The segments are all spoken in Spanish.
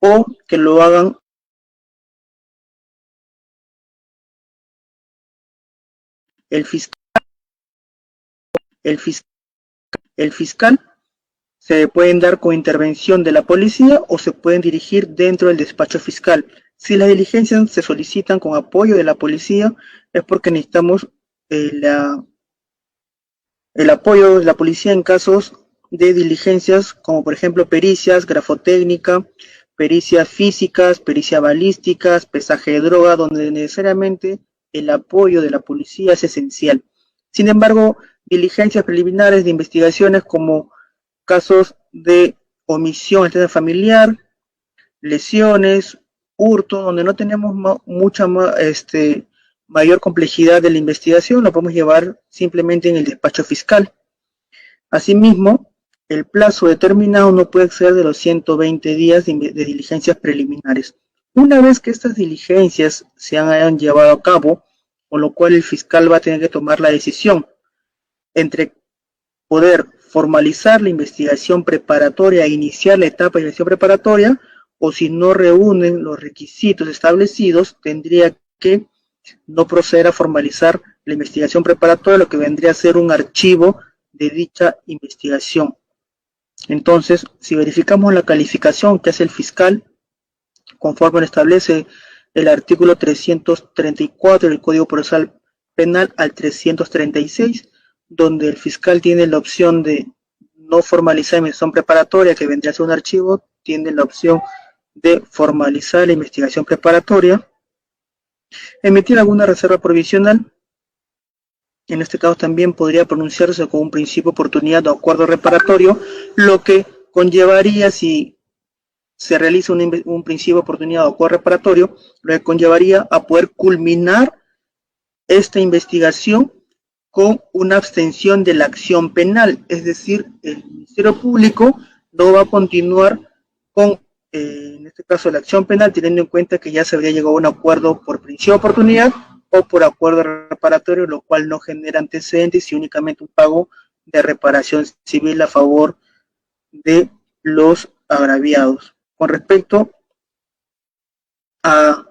o que lo hagan el fiscal, el fiscal, el fiscal. Se pueden dar con intervención de la policía o se pueden dirigir dentro del despacho fiscal. Si las diligencias se solicitan con apoyo de la policía, es porque necesitamos el apoyo de la policía en casos de diligencias como por ejemplo pericias, grafotécnica, pericias físicas, pericias balísticas, pesaje de droga, donde necesariamente el apoyo de la policía es esencial. Sin embargo, diligencias preliminares de investigaciones como casos de omisión familiar, lesiones, hurto, donde no tenemos mucha mayor complejidad de la investigación, lo podemos llevar simplemente en el despacho fiscal. Asimismo, el plazo determinado no puede exceder de los 120 días de diligencias preliminares. Una vez que estas diligencias se hayan llevado a cabo, con lo cual el fiscal va a tener que tomar la decisión entre poder formalizar la investigación preparatoria e iniciar la etapa de investigación preparatoria, o si no reúnen los requisitos establecidos, tendría que no proceder a formalizar la investigación preparatoria, lo que vendría a ser un archivo de dicha investigación. Entonces, si verificamos la calificación que hace el fiscal, conforme lo establece el artículo 334 del Código Procesal Penal al 336, donde el fiscal tiene la opción de no formalizar la investigación preparatoria, que vendría a ser un archivo, tiene la opción de formalizar la investigación preparatoria, emitir alguna reserva provisional. En este caso también podría pronunciarse con un principio de oportunidad o acuerdo reparatorio, lo que conllevaría, si se realiza un principio de oportunidad o acuerdo reparatorio, lo que conllevaría a poder culminar esta investigación con una abstención de la acción penal, es decir, el Ministerio Público no va a continuar con, en este caso, la acción penal, teniendo en cuenta que ya se habría llegado a un acuerdo por principio de oportunidad o por acuerdo reparatorio, lo cual no genera antecedentes y únicamente un pago de reparación civil a favor de los agraviados. Con respecto a,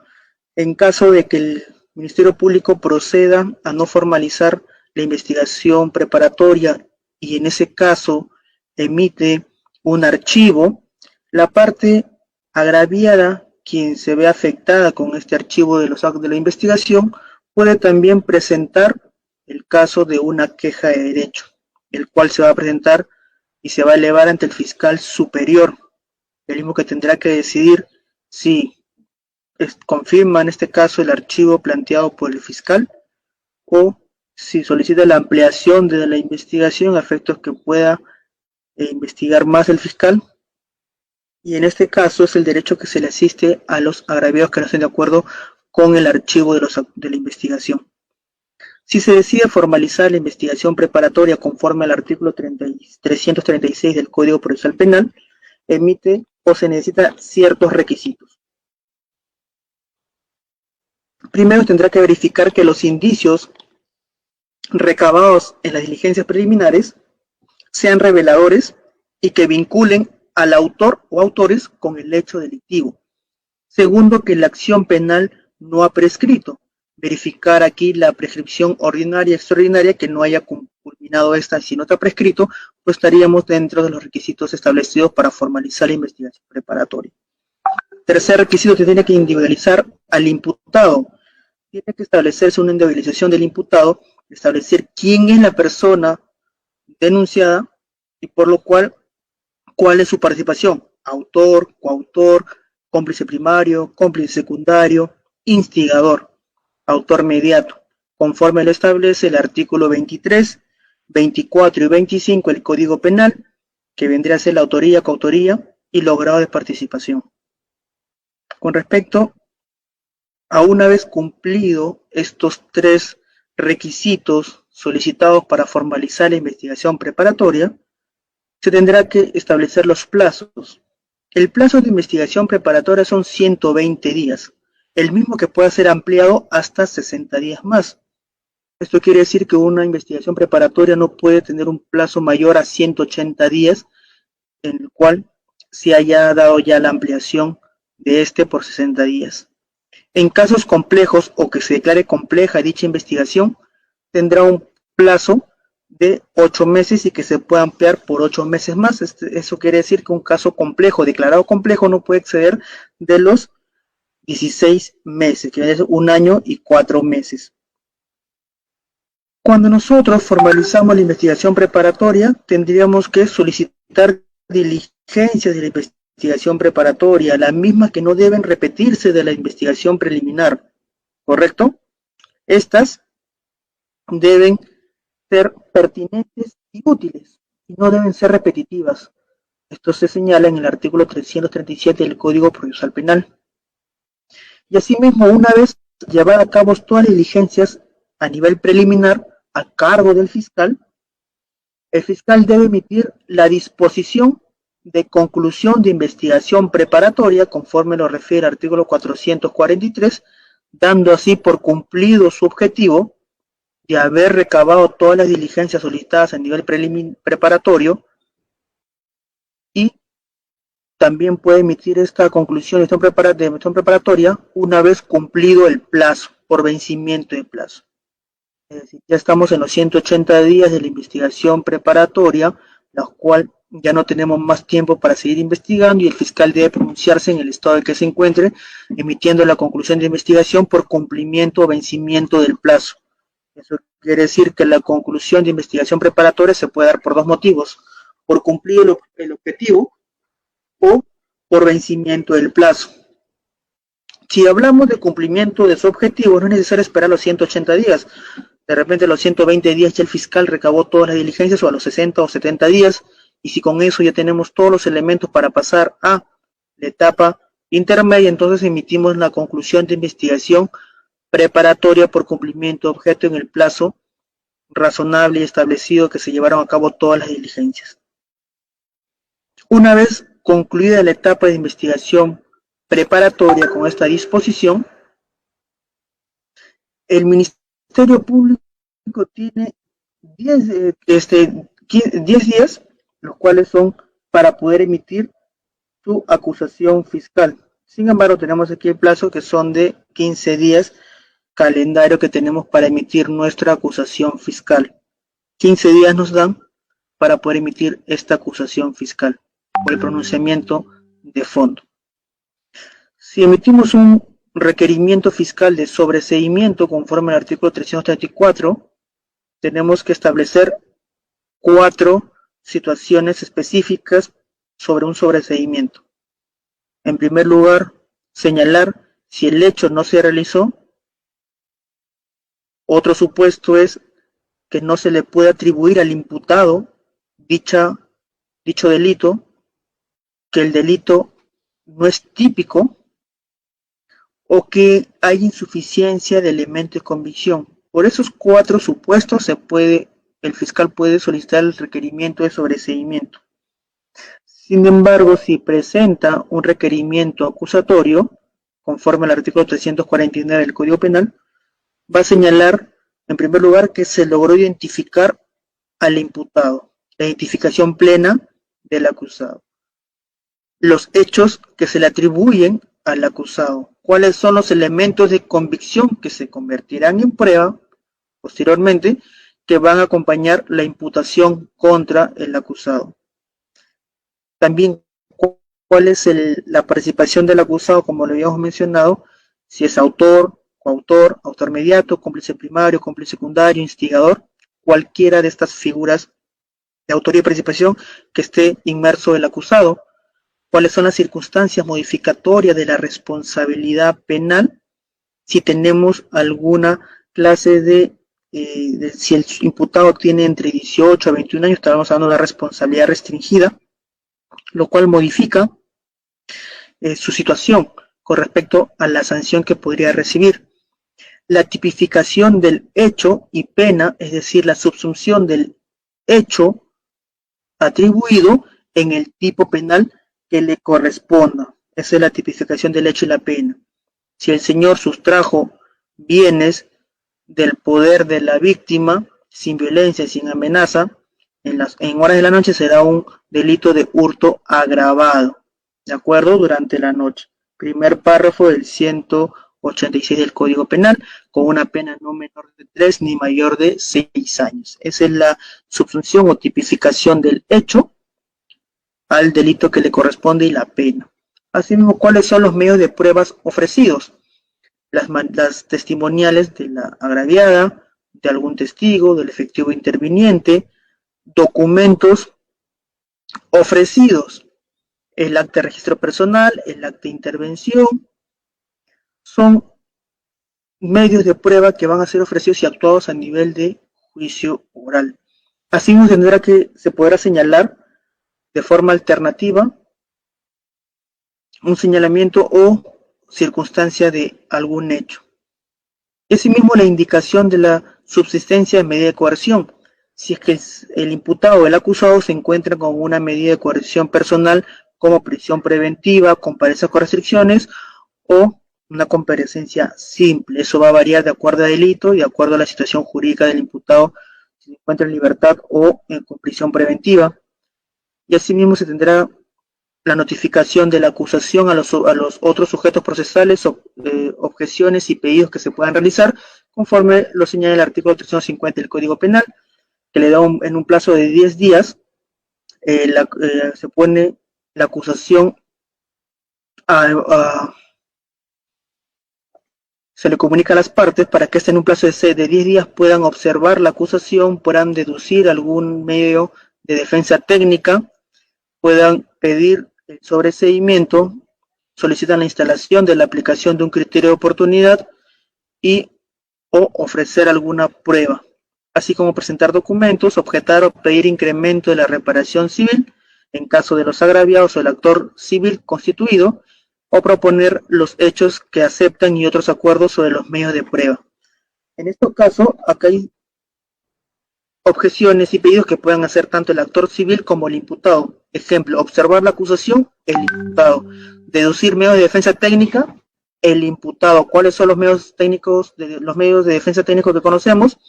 en caso de que el Ministerio Público proceda a no formalizar la investigación preparatoria y en ese caso emite un archivo, la parte agraviada, quien se ve afectada con este archivo de los actos de la investigación, puede también presentar el caso de una queja de derecho, el cual se va a presentar y se va a elevar ante el fiscal superior, el mismo que tendrá que decidir si confirma en este caso el archivo planteado por el fiscal o si solicita la ampliación de la investigación a efectos que pueda investigar más el fiscal, y en este caso es el derecho que se le asiste a los agraviados que no estén de acuerdo con el archivo de la investigación. Si se decide formalizar la investigación preparatoria conforme al artículo 336 del Código Procesal Penal, emite o se necesita ciertos requisitos. Primero tendrá que verificar que los indicios recabados en las diligencias preliminares sean reveladores y que vinculen al autor o autores con el hecho delictivo. Segundo, que la acción penal no ha prescrito. Verificar aquí la prescripción ordinaria y extraordinaria, que no haya culminado esta, si no está prescrito, pues estaríamos dentro de los requisitos establecidos para formalizar la investigación preparatoria. Tercer requisito, que tiene que individualizar al imputado. Tiene que establecerse una individualización del imputado, establecer quién es la persona denunciada y por lo cual, cuál es su participación, autor, coautor, cómplice primario, cómplice secundario, instigador, autor mediato, conforme lo establece el artículo 23, 24 y 25 del Código Penal, que vendría a ser la autoría, coautoría y los grados de participación. Con respecto a una vez cumplido estos tres requisitos solicitados para formalizar la investigación preparatoria, se tendrá que establecer los plazos. El plazo de investigación preparatoria son 120 días, el mismo que puede ser ampliado hasta 60 días más. Esto quiere decir que una investigación preparatoria no puede tener un plazo mayor a 180 días, en el cual se haya dado ya la ampliación de este por 60 días. En casos complejos o que se declare compleja dicha investigación, tendrá un plazo de 8 meses y que se pueda ampliar por 8 meses más. Eso quiere decir que un caso complejo, declarado complejo, no puede exceder de los 16 meses, que es 1 año y 4 meses. Cuando nosotros formalizamos la investigación preparatoria, tendríamos que solicitar diligencias de la investigación preparatoria, las mismas que no deben repetirse de la investigación preliminar, ¿correcto? Estas deben ser pertinentes y útiles, y no deben ser repetitivas. Esto se señala en el artículo 337 del Código Procesal Penal. Y asimismo, una vez llevadas a cabo todas las diligencias a nivel preliminar a cargo del fiscal, el fiscal debe emitir la disposición de conclusión de investigación preparatoria, conforme lo refiere el artículo 443, dando así por cumplido su objetivo de haber recabado todas las diligencias solicitadas a nivel preparatorio, y también puede emitir esta conclusión de investigación preparatoria una vez cumplido el plazo, por vencimiento de plazo. Es decir, ya estamos en los 180 días de la investigación preparatoria, la cual ya no tenemos más tiempo para seguir investigando, y el fiscal debe pronunciarse en el estado en el que se encuentre, emitiendo la conclusión de investigación por cumplimiento o vencimiento del plazo. Eso quiere decir que la conclusión de investigación preparatoria se puede dar por dos motivos: por cumplir el objetivo o por vencimiento del plazo. Si hablamos de cumplimiento de su objetivo, no es necesario esperar los 180 días. De repente a los 120 días ya el fiscal recabó todas las diligencias, o a los 60 o 70 días, y si con eso ya tenemos todos los elementos para pasar a la etapa intermedia, entonces emitimos la conclusión de investigación preparatoria por cumplimiento de objeto en el plazo razonable y establecido que se llevaron a cabo todas las diligencias. Una vez concluida la etapa de investigación preparatoria con esta disposición, el Ministerio Público tiene 10 días, los cuales son para poder emitir su acusación fiscal. Sin embargo, tenemos aquí el plazo que son de 15 días, calendario que tenemos para emitir nuestra acusación fiscal. 15 días nos dan para poder emitir esta acusación fiscal o el pronunciamiento de fondo. Si emitimos un requerimiento fiscal de sobreseimiento conforme al artículo 334, tenemos que establecer 4 situaciones específicas sobre un sobreseimiento. En primer lugar, señalar si el hecho no se realizó. Otro supuesto es que no se le puede atribuir al imputado dicho delito, que el delito no es típico, o que hay insuficiencia de elementos de convicción. Por esos 4 supuestos el fiscal puede solicitar el requerimiento de sobreseimiento. Sin embargo, si presenta un requerimiento acusatorio, conforme al artículo 349 del Código Penal, va a señalar, en primer lugar, que se logró identificar al imputado, la identificación plena del acusado, los hechos que se le atribuyen al acusado, cuáles son los elementos de convicción que se convertirán en prueba posteriormente, que van a acompañar la imputación contra el acusado. También cuál es la participación del acusado, como lo habíamos mencionado, si es autor, coautor, autor mediato, cómplice primario, cómplice secundario, instigador, cualquiera de estas figuras de autoría y participación que esté inmerso el acusado. Cuáles son las circunstancias modificatorias de la responsabilidad penal, si tenemos alguna clase si el imputado tiene entre 18 a 21 años, estamos hablando de la responsabilidad restringida, lo cual modifica su situación con respecto a la sanción que podría recibir. La tipificación del hecho y pena, es decir, la subsunción del hecho atribuido en el tipo penal que le corresponda. Esa es la tipificación del hecho y la pena. Si el señor sustrajo bienes del poder de la víctima sin violencia y sin amenaza, en horas de la noche será un delito de hurto agravado, ¿de acuerdo? Durante la noche. primer párrafo del 186 del Código Penal, con una pena no menor de 3 ni mayor de 6 años. Esa es la subsunción o tipificación del hecho al delito que le corresponde y la pena. Asimismo, ¿cuáles son los medios de pruebas ofrecidos? Las testimoniales de la agraviada, de algún testigo, del efectivo interviniente, documentos ofrecidos, el acta de registro personal, el acta de intervención, son medios de prueba que van a ser ofrecidos y actuados a nivel de juicio oral. Asimismo, se podrá señalar de forma alternativa un señalamiento o circunstancia de algún hecho. Asimismo, la indicación de la subsistencia de medida de coerción, si es que el imputado o el acusado se encuentra con una medida de coerción personal como prisión preventiva, comparecencia con restricciones o una comparecencia simple. Eso va a variar de acuerdo al delito y de acuerdo a la situación jurídica del imputado, si se encuentra en libertad o con prisión preventiva. Y asimismo se tendrá la notificación de la acusación a los otros sujetos procesales, objeciones y pedidos que se puedan realizar, conforme lo señala el artículo 350 del Código Penal, que le da en un plazo de 10 días, se pone la acusación se le comunica a las partes para que en un plazo de 10 días puedan observar la acusación, puedan deducir algún medio de defensa técnica, puedan pedir el sobreseimiento, solicitan la instalación de la aplicación de un criterio de oportunidad o ofrecer alguna prueba, así como presentar documentos, objetar o pedir incremento de la reparación civil en caso de los agraviados o el actor civil constituido, o proponer los hechos que aceptan y otros acuerdos sobre los medios de prueba. En este caso, acá hay objeciones y pedidos que puedan hacer tanto el actor civil como el imputado. Ejemplo, observar la acusación, el imputado. Deducir medios de defensa técnica, el imputado. ¿Cuáles son los medios técnicos, los medios de defensa técnicos que conocemos?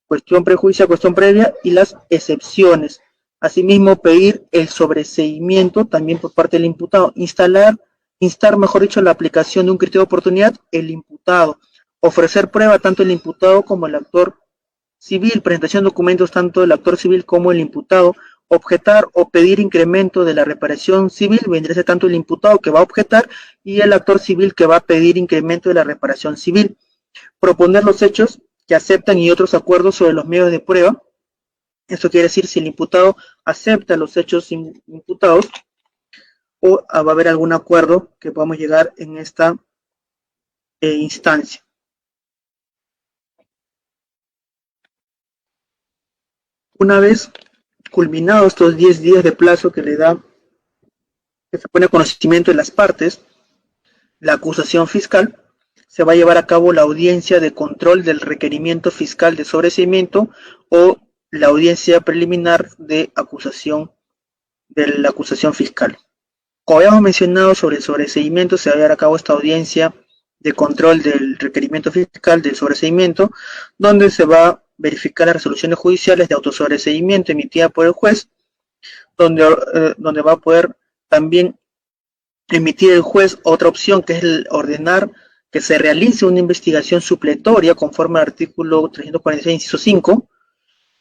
Cuestión prejuicia, cuestión previa y las excepciones. Asimismo, pedir el sobreseimiento también por parte del imputado. Instar, mejor dicho, la aplicación de un criterio de oportunidad, el imputado. Ofrecer prueba tanto el imputado como el actor civil, presentación de documentos tanto el actor civil como el imputado, objetar o pedir incremento de la reparación civil, vendría a ser tanto el imputado que va a objetar y el actor civil que va a pedir incremento de la reparación civil. Proponer los hechos que aceptan y otros acuerdos sobre los medios de prueba. Esto quiere decir si el imputado acepta los hechos imputados o va a haber algún acuerdo que podamos llegar en esta instancia. Una vez culminados estos 10 días de plazo que se pone a conocimiento de las partes, la acusación fiscal, se va a llevar a cabo la audiencia de control del requerimiento fiscal de sobreseimiento o la audiencia preliminar de la acusación fiscal. Como habíamos mencionado sobre el sobreseimiento, se va a llevar a cabo esta audiencia de control del requerimiento fiscal del sobreseimiento, donde se va a verificar las resoluciones judiciales de autosobreseimiento emitida por el juez, donde va a poder también emitir el juez otra opción, que es el ordenar que se realice una investigación supletoria conforme al artículo 346, inciso 5,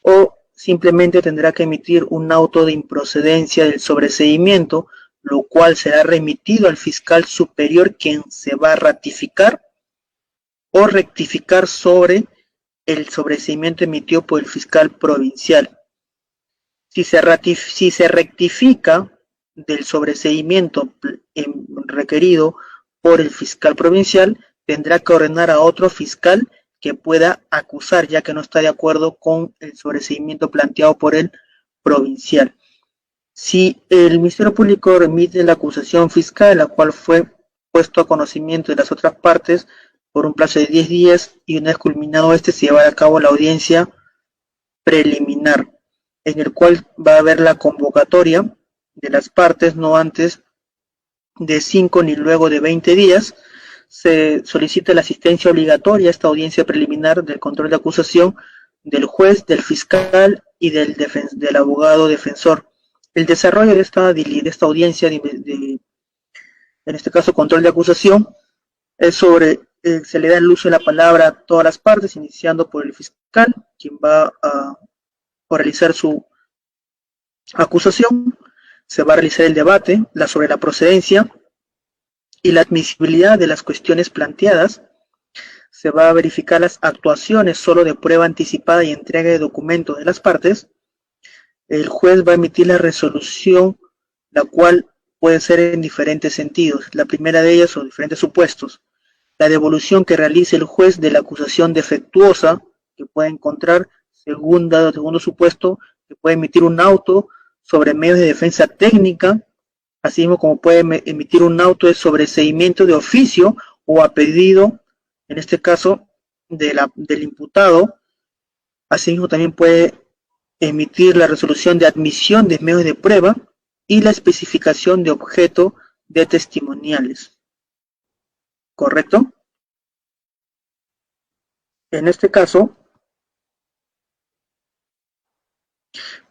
o simplemente tendrá que emitir un auto de improcedencia del sobreseimiento, lo cual será remitido al fiscal superior, quien se va a ratificar o rectificar sobre el sobreseimiento emitido por el fiscal provincial. Si se rectifica del sobreseimiento requerido por el fiscal provincial, tendrá que ordenar a otro fiscal que pueda acusar, ya que no está de acuerdo con el sobreseimiento planteado por el provincial. Si el Ministerio Público remite la acusación fiscal, la cual fue puesto a conocimiento de las otras partes por un plazo de 10 días, y una vez culminado se llevará a cabo la audiencia preliminar, en el cual va a haber la convocatoria de las partes no antes de 5 ni luego de 20 días. Se solicita la asistencia obligatoria a esta audiencia preliminar del control de acusación del juez, del fiscal y del abogado defensor. El desarrollo de esta audiencia en este caso control de acusación, es sobre, se le da el uso de la palabra a todas las partes, iniciando por el fiscal, quien va a realizar su acusación. Se va a realizar el debate sobre la procedencia y la admisibilidad de las cuestiones planteadas. Se va a verificar las actuaciones solo de prueba anticipada y entrega de documentos de las partes. El juez va a emitir la resolución, la cual puede ser en diferentes sentidos. La primera de ellas, o diferentes supuestos: la devolución que realice el juez de la acusación defectuosa que puede encontrar. Segundo supuesto, que puede emitir un auto sobre medios de defensa técnica, así mismo como puede emitir un auto de sobreseimiento de oficio o a pedido, en este caso, del imputado. Asimismo, también puede emitir la resolución de admisión de medios de prueba y la especificación de objeto de testimoniales. ¿Correcto? En este caso,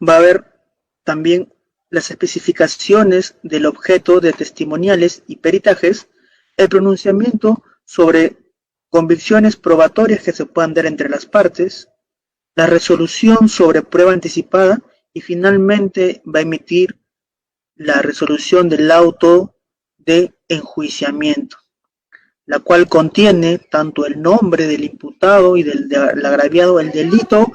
va a haber también las especificaciones del objeto de testimoniales y peritajes, el pronunciamiento sobre convicciones probatorias que se puedan dar entre las partes, la resolución sobre prueba anticipada y finalmente va a emitir la resolución del auto de enjuiciamiento, la cual contiene tanto el nombre del imputado y del agraviado, el delito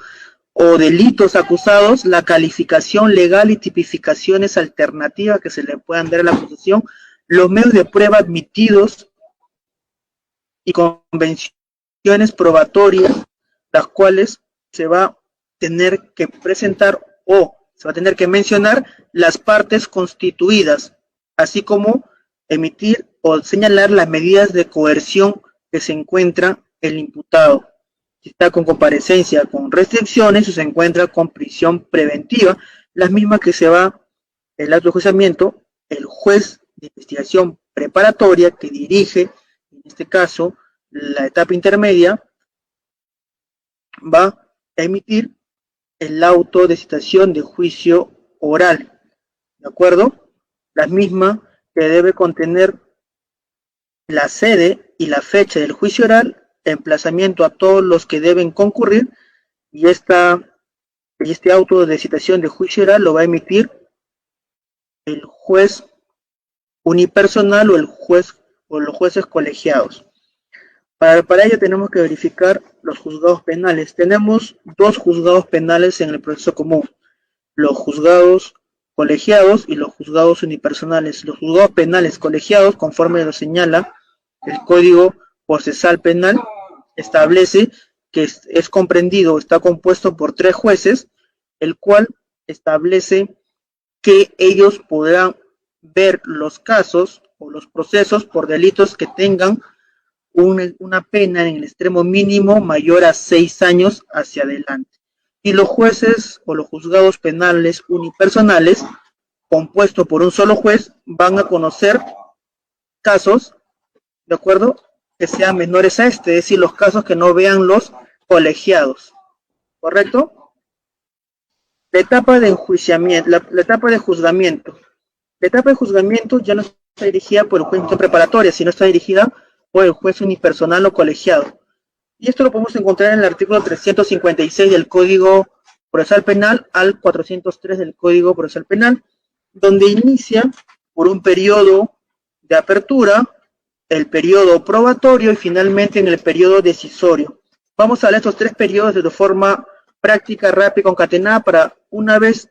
o delitos acusados, la calificación legal y tipificaciones alternativas que se le puedan dar a la acusación, los medios de prueba admitidos y convenciones probatorias, las cuales se va a tener que presentar o se va a tener que mencionar las partes constituidas, así como emitir o señalar las medidas de coerción que se encuentra el imputado. Si está con comparecencia con restricciones o se encuentra con prisión preventiva, las mismas que se va el acto de enjuiciamiento, el juez de investigación preparatoria que dirige, en este caso, la etapa intermedia, va a emitir el auto de citación de juicio oral, ¿de acuerdo? La misma que debe contener la sede y la fecha del juicio oral, emplazamiento a todos los que deben concurrir, y este auto de citación de juicio oral lo va a emitir el juez unipersonal o el juez o los jueces colegiados. Para ello tenemos que verificar los juzgados penales. Tenemos dos juzgados penales en el proceso común: los juzgados colegiados y los juzgados unipersonales. Los juzgados penales colegiados, conforme lo señala el Código Procesal Penal, establece que es comprendido, está compuesto por 3 jueces, el cual establece que ellos podrán ver los casos o los procesos por delitos que tengan una pena en el extremo mínimo mayor a 6 años hacia adelante. Y los jueces o los juzgados penales unipersonales, compuestos por un solo juez, van a conocer casos, ¿de acuerdo?, que sean menores a este, es decir, los casos que no vean los colegiados. ¿Correcto? La etapa de enjuiciamiento, la etapa de juzgamiento. La etapa de juzgamiento ya no está dirigida por el juez preparatoria, sino está dirigida por el juez unipersonal o colegiado. Y esto lo podemos encontrar en el artículo 356 del Código Procesal Penal al 403 del Código Procesal Penal, donde inicia por un periodo de apertura, el periodo probatorio y finalmente en el periodo decisorio. Vamos a ver estos 3 periodos de forma práctica, rápida y concatenada para una vez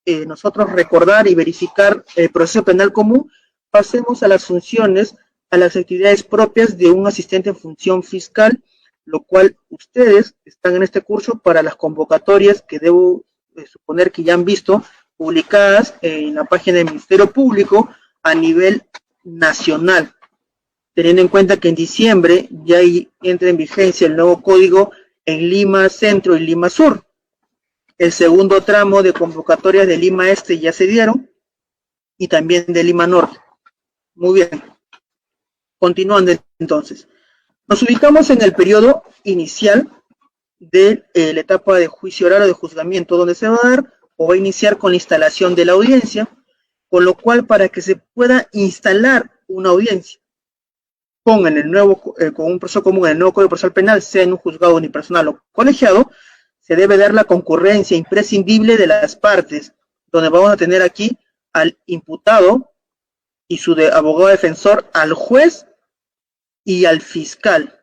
nosotros recordar y verificar el proceso penal común. Pasemos a las funciones, a las actividades propias de un asistente en función fiscal, lo cual ustedes están en este curso para las convocatorias que debo suponer que ya han visto publicadas en la página del Ministerio Público a nivel nacional, teniendo en cuenta que en diciembre ya entra en vigencia el nuevo código en Lima Centro y Lima Sur. El segundo tramo de convocatorias de Lima Este ya se dieron y también de Lima Norte. Muy bien. Continuando entonces. Nos ubicamos en el periodo inicial de la etapa de juicio oral o de juzgamiento, donde se va a dar o va a iniciar con la instalación de la audiencia, con lo cual para que se pueda instalar una audiencia con un proceso común en el nuevo Código Procesal Penal, sea en un juzgado unipersonal o colegiado, se debe dar la concurrencia imprescindible de las partes, donde vamos a tener aquí al imputado y su abogado defensor, al juez y al fiscal.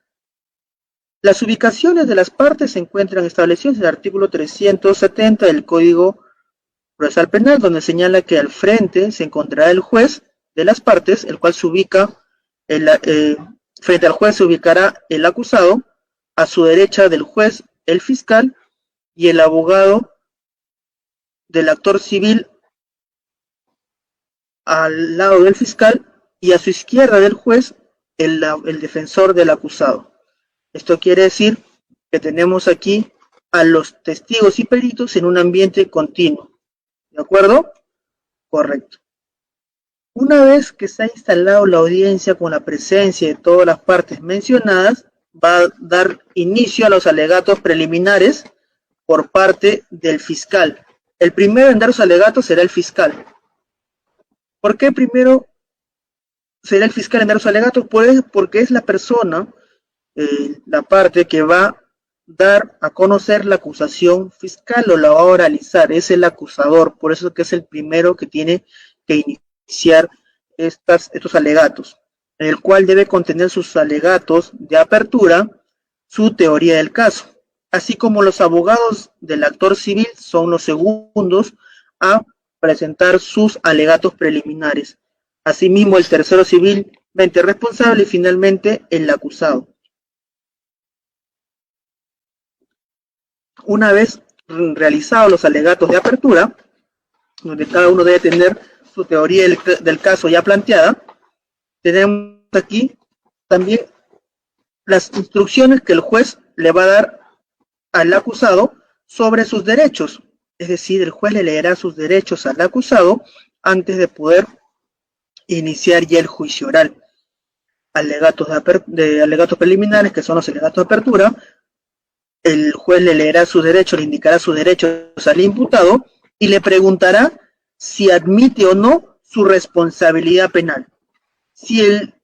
Las ubicaciones de las partes se encuentran establecidas en el artículo 370 del Código Procesal Penal, donde señala que al frente se encontrará el juez de las partes, el cual se ubica frente al juez se ubicará el acusado, a su derecha del juez el fiscal y el abogado del actor civil al lado del fiscal, y a su izquierda del juez el defensor del acusado. Esto quiere decir que tenemos aquí a los testigos y peritos en un ambiente continuo. ¿De acuerdo? Correcto. Una vez que se ha instalado la audiencia con la presencia de todas las partes mencionadas, va a dar inicio a los alegatos preliminares por parte del fiscal. El primero en dar los alegatos será el fiscal. ¿Por qué primero será el fiscal en dar los alegatos? Pues porque es la persona, la parte que va a dar a conocer la acusación fiscal o la va a oralizar, es el acusador, por eso que es el primero que tiene que iniciar estos alegatos, en el cual debe contener sus alegatos de apertura, su teoría del caso, así como los abogados del actor civil son los segundos a presentar sus alegatos preliminares. Asimismo, el tercero civilmente responsable y finalmente el acusado. Una vez realizados los alegatos de apertura, donde cada uno debe tener su teoría del caso ya planteada, tenemos aquí también las instrucciones que el juez le va a dar al acusado sobre sus derechos. Es decir, el juez le leerá sus derechos al acusado antes de poder iniciar ya el juicio oral. Alegatos preliminares, que son los alegatos de apertura, el juez le leerá sus derechos, le indicará sus derechos al imputado y le preguntará si admite o no su responsabilidad penal. Si el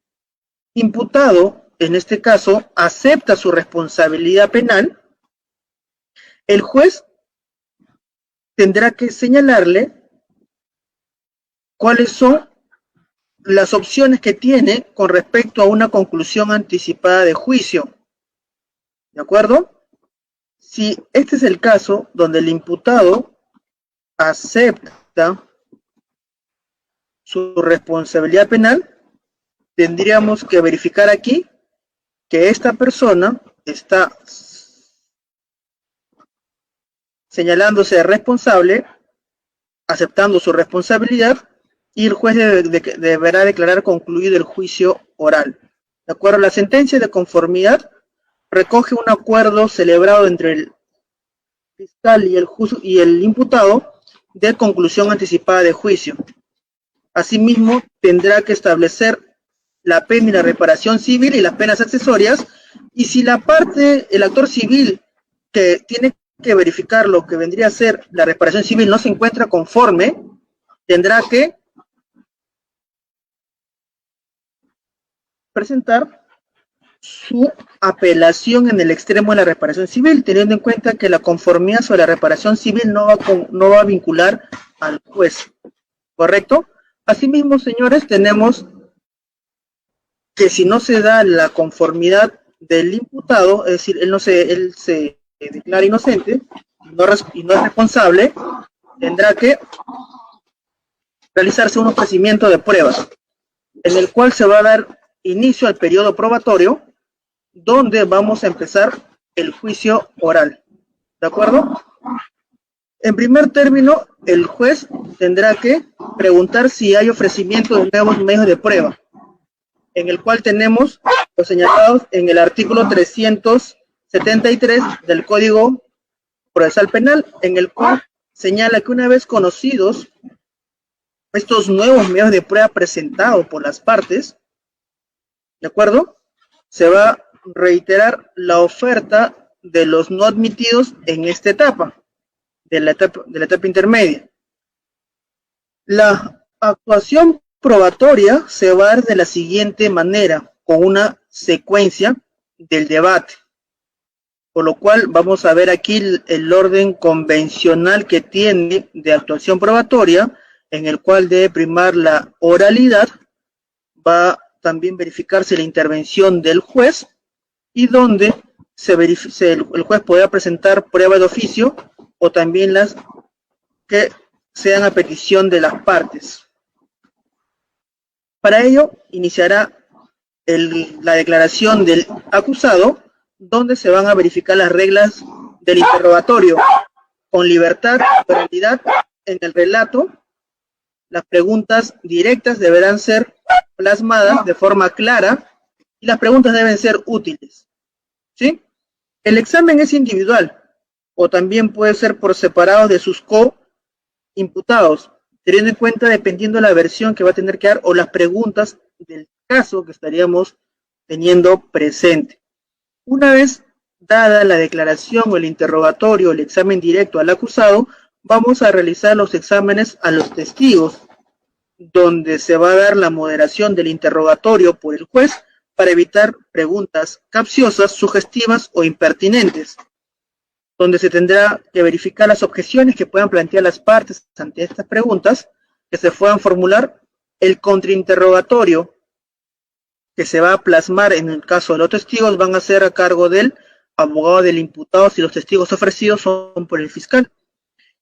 imputado, en este caso, acepta su responsabilidad penal, el juez tendrá que señalarle cuáles son las opciones que tiene con respecto a una conclusión anticipada de juicio. ¿De acuerdo? Si este es el caso donde el imputado acepta su responsabilidad penal, tendríamos que verificar aquí que esta persona está señalándose responsable, aceptando su responsabilidad, y el juez deberá declarar concluido el juicio oral. De acuerdo a la sentencia de conformidad, recoge un acuerdo celebrado entre el fiscal y el imputado de conclusión anticipada de juicio. Asimismo, tendrá que establecer la pena y la reparación civil y las penas accesorias, y si la parte, el actor civil que tiene que verificar lo que vendría a ser la reparación civil no se encuentra conforme, tendrá que presentar su apelación en el extremo de la reparación civil, teniendo en cuenta que la conformidad sobre la reparación civil no va a vincular al juez, ¿correcto? Asimismo, señores, tenemos que si no se da la conformidad del imputado, es decir, él se declara inocente y no es responsable, tendrá que realizarse un ofrecimiento de pruebas, en el cual se va a dar inicio al periodo probatorio, donde vamos a empezar el juicio oral. ¿De acuerdo? En primer término, el juez tendrá que preguntar si hay ofrecimiento de nuevos medios de prueba, en el cual tenemos los señalados en el artículo 373 del Código Procesal Penal, en el cual señala que una vez conocidos estos nuevos medios de prueba presentados por las partes, ¿de acuerdo?, se va a reiterar la oferta de los no admitidos en esta etapa, de la etapa intermedia. La actuación probatoria se va a dar de la siguiente manera, con una secuencia del debate. Por lo cual vamos a ver aquí el orden convencional que tiene de actuación probatoria, en el cual debe primar la oralidad, va a también verificarse la intervención del juez, y donde el juez podrá presentar prueba de oficio o también las que sean a petición de las partes. Para ello, iniciará la declaración del acusado, donde se van a verificar las reglas del interrogatorio, con libertad y oralidad en el relato. Las preguntas directas deberán ser plasmadas de forma clara y las preguntas deben ser útiles, ¿sí? El examen es individual o también puede ser por separado de sus co-imputados, teniendo en cuenta dependiendo de la versión que va a tener que dar o las preguntas del caso que estaríamos teniendo presente. Una vez dada la declaración o el interrogatorio, el examen directo al acusado, vamos a realizar los exámenes a los testigos, donde se va a dar la moderación del interrogatorio por el juez para evitar preguntas capciosas, sugestivas o impertinentes, donde se tendrá que verificar las objeciones que puedan plantear las partes ante estas preguntas, que se puedan formular. El contrainterrogatorio que se va a plasmar en el caso de los testigos van a ser a cargo del abogado del imputado si los testigos ofrecidos son por el fiscal.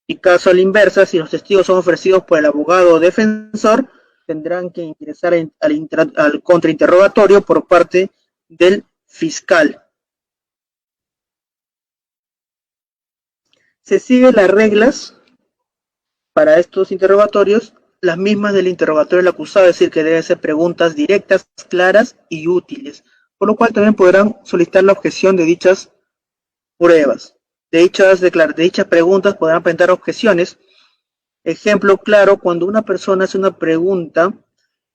Y caso a la inversa, si los testigos son ofrecidos por el abogado defensor, tendrán que ingresar al contrainterrogatorio por parte del fiscal. Se siguen las reglas para estos interrogatorios, las mismas del interrogatorio del acusado, es decir, que deben ser preguntas directas, claras y útiles, por lo cual también podrán solicitar la objeción de dichas pruebas. De dichas preguntas podrán presentar objeciones. Ejemplo claro, cuando una persona hace una pregunta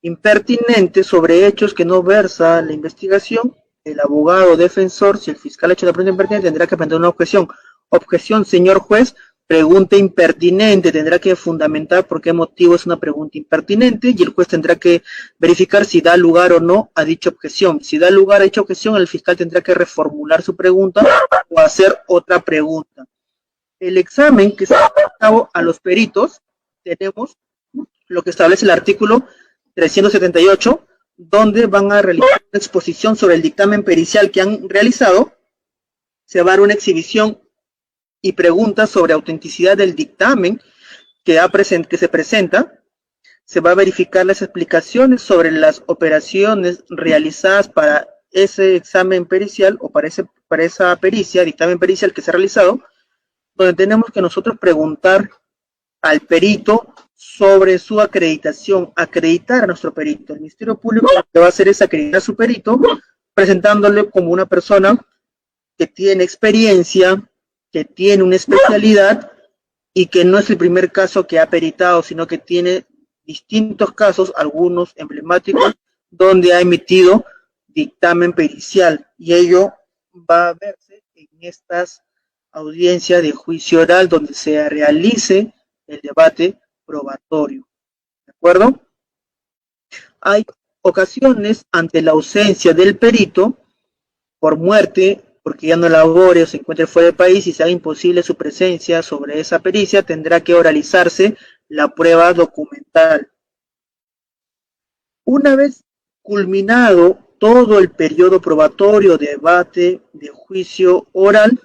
impertinente sobre hechos que no versa la investigación, el abogado defensor, si el fiscal ha hecho una pregunta impertinente, tendrá que presentar una objeción. Objeción, señor juez, pregunta impertinente, tendrá que fundamentar por qué motivo es una pregunta impertinente y el juez tendrá que verificar si da lugar o no a dicha objeción. Si da lugar a dicha objeción, el fiscal tendrá que reformular su pregunta o hacer otra pregunta. El examen que se lleva a cabo a los peritos, tenemos lo que establece el artículo 378, donde van a realizar una exposición sobre el dictamen pericial que han realizado. Se va a dar una exhibición y preguntas sobre autenticidad del dictamen que se presenta. Se va a verificar las explicaciones sobre las operaciones realizadas para ese examen pericial o para esa pericia, dictamen pericial que se ha realizado, donde tenemos que nosotros preguntar al perito sobre su acreditación, acreditar a nuestro perito. El Ministerio Público lo que va a hacer es acreditar a su perito, presentándole como una persona que tiene experiencia, que tiene una especialidad y que no es el primer caso que ha peritado, sino que tiene distintos casos, algunos emblemáticos, donde ha emitido dictamen pericial, y ello va a verse en estas audiencias de juicio oral donde se realice el debate probatorio. ¿De acuerdo? Hay ocasiones ante la ausencia del perito por muerte, porque ya no labore o se encuentre fuera del país y sea imposible su presencia sobre esa pericia, tendrá que oralizarse la prueba documental. Una vez culminado todo el periodo probatorio, debate, de juicio oral,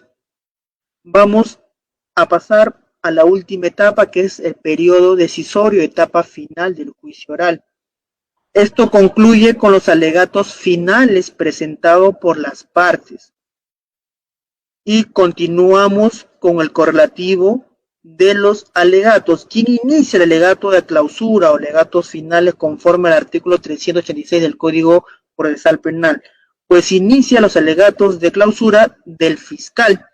vamos a pasar a la última etapa, que es el periodo decisorio, etapa final del juicio oral. Esto concluye con los alegatos finales presentados por las partes. Y continuamos con el correlativo de los alegatos. ¿Quién inicia el alegato de clausura o alegatos finales conforme al artículo 386 del Código Procesal Penal? Pues inicia los alegatos de clausura del fiscal,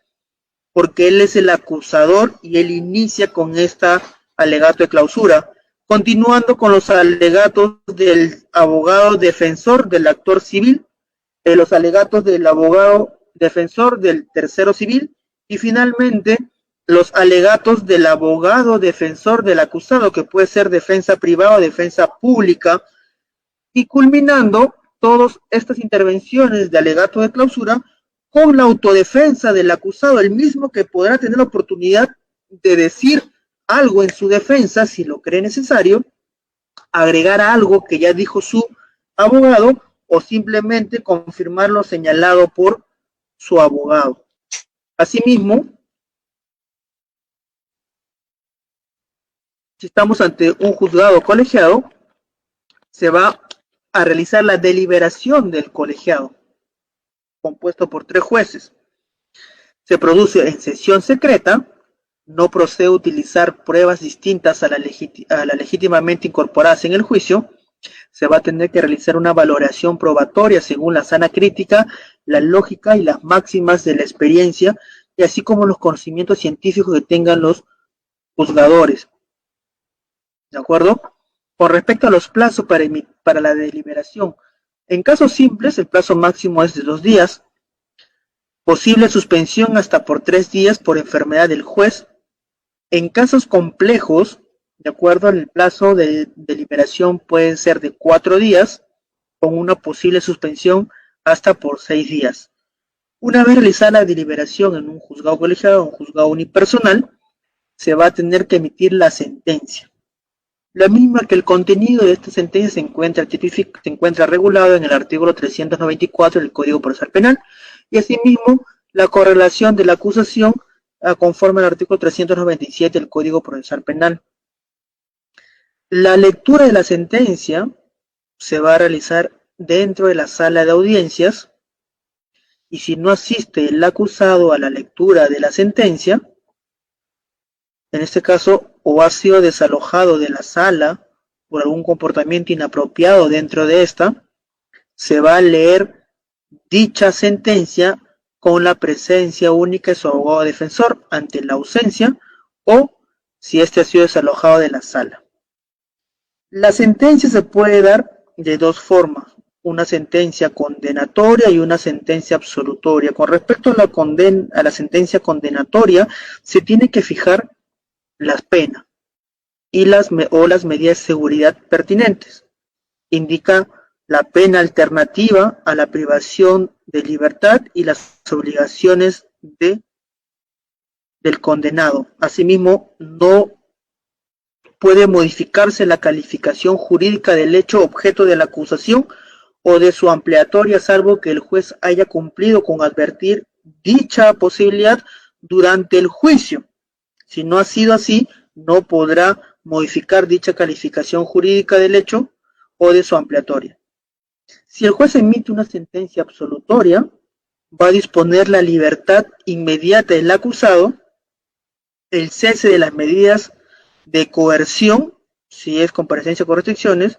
porque él es el acusador y él inicia con esta alegato de clausura. Continuando con los alegatos del abogado defensor del actor civil, los alegatos del abogado defensor del tercero civil, y finalmente los alegatos del abogado defensor del acusado, que puede ser defensa privada o defensa pública, y culminando todas estas intervenciones de alegato de clausura con la autodefensa del acusado, el mismo que podrá tener la oportunidad de decir algo en su defensa si lo cree necesario, agregar algo que ya dijo su abogado o simplemente confirmar lo señalado por su abogado. Asimismo, si estamos ante un juzgado colegiado, se va a realizar la deliberación del colegiado, compuesto por 3 jueces. Se produce en sesión secreta, no procede a utilizar pruebas distintas a la legítimamente incorporadas en el juicio, se va a tener que realizar una valoración probatoria según la sana crítica, la lógica y las máximas de la experiencia, y así como los conocimientos científicos que tengan los juzgadores. ¿De acuerdo? Con respecto a los plazos para la deliberación, en casos simples el plazo máximo es de 2 días, posible suspensión hasta por 3 días por enfermedad del juez. En casos complejos, de acuerdo al plazo de deliberación pueden ser de 4 días, con una posible suspensión hasta por 6 días. Una vez realizada la deliberación en un juzgado colegiado o un juzgado unipersonal, se va a tener que emitir la sentencia. La misma que el contenido de esta sentencia se encuentra regulado en el artículo 394 del Código Procesal Penal, y asimismo la correlación de la acusación conforme al artículo 397 del Código Procesal Penal. La lectura de la sentencia se va a realizar dentro de la sala de audiencias, y si no asiste el acusado a la lectura de la sentencia, en este caso, o ha sido desalojado de la sala por algún comportamiento inapropiado dentro de esta, se va a leer dicha sentencia con la presencia única de su abogado defensor ante la ausencia, o si éste ha sido desalojado de la sala. La sentencia se puede dar de 2 formas, una sentencia condenatoria y una sentencia absolutoria. Con respecto a la sentencia condenatoria, se tiene que fijar las penas y las medidas de seguridad pertinentes. Indica la pena alternativa a la privación de libertad y las obligaciones del condenado. Asimismo, no puede modificarse la calificación jurídica del hecho objeto de la acusación o de su ampliatoria, salvo que el juez haya cumplido con advertir dicha posibilidad durante el juicio. Si no ha sido así, no podrá modificar dicha calificación jurídica del hecho o de su ampliatoria. Si el juez emite una sentencia absolutoria, va a disponer la libertad inmediata del acusado, el cese de las medidas de coerción, si es comparecencia con restricciones,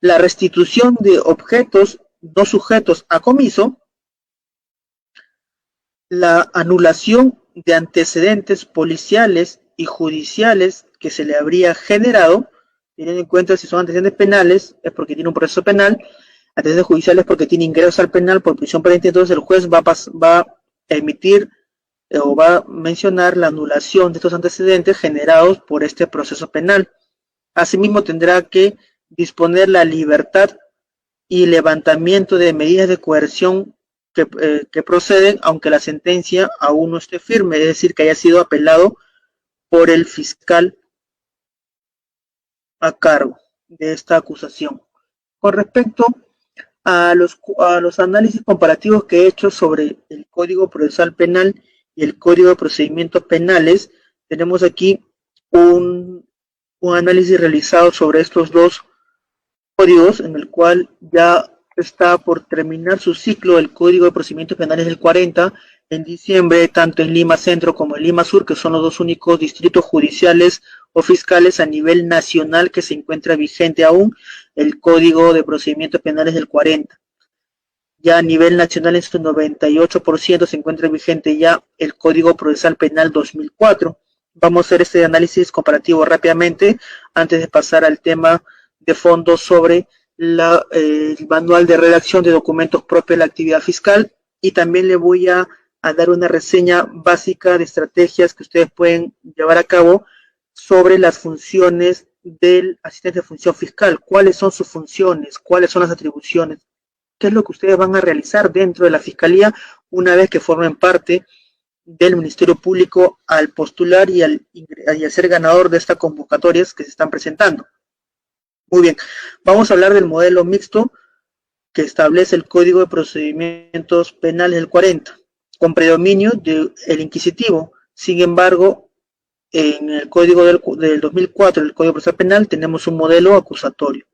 la restitución de objetos no sujetos a comiso, la anulación de antecedentes policiales y judiciales que se le habría generado, teniendo en cuenta si son antecedentes penales, es porque tiene un proceso penal, antecedentes judiciales porque tiene ingresos al penal por prisión preventiva, entonces el juez va a emitir o va a mencionar la anulación de estos antecedentes generados por este proceso penal. Asimismo, tendrá que disponer la libertad y levantamiento de medidas de coerción que proceden, aunque la sentencia aún no esté firme, es decir, que haya sido apelado por el fiscal a cargo de esta acusación. Con respecto a los análisis comparativos que he hecho sobre el Código Procesal Penal y el Código de Procedimientos Penales, tenemos aquí un análisis realizado sobre estos 2 códigos, en el cual ya está por terminar su ciclo el Código de Procedimientos Penales del 40 en diciembre, tanto en Lima Centro como en Lima Sur, que son los 2 únicos distritos judiciales o fiscales a nivel nacional que se encuentra vigente aún el Código de Procedimientos Penales del 40. Ya a nivel nacional en su 98% se encuentra vigente ya el Código Procesal Penal 2004. Vamos a hacer este análisis comparativo rápidamente antes de pasar al tema de fondo sobre el manual de redacción de documentos propios de la actividad fiscal, y también le voy a a dar una reseña básica de estrategias que ustedes pueden llevar a cabo sobre las funciones del asistente de función fiscal. ¿Cuáles son sus funciones? ¿Cuáles son las atribuciones? ¿Qué es lo que ustedes van a realizar dentro de la Fiscalía una vez que formen parte del Ministerio Público al postular y al ser ganador de estas convocatorias que se están presentando? Muy bien, vamos a hablar del modelo mixto que establece el Código de Procedimientos Penales del 40, con predominio del inquisitivo. Sin embargo, en el Código del 2004, el Código Procesal Penal, tenemos un modelo acusatorio.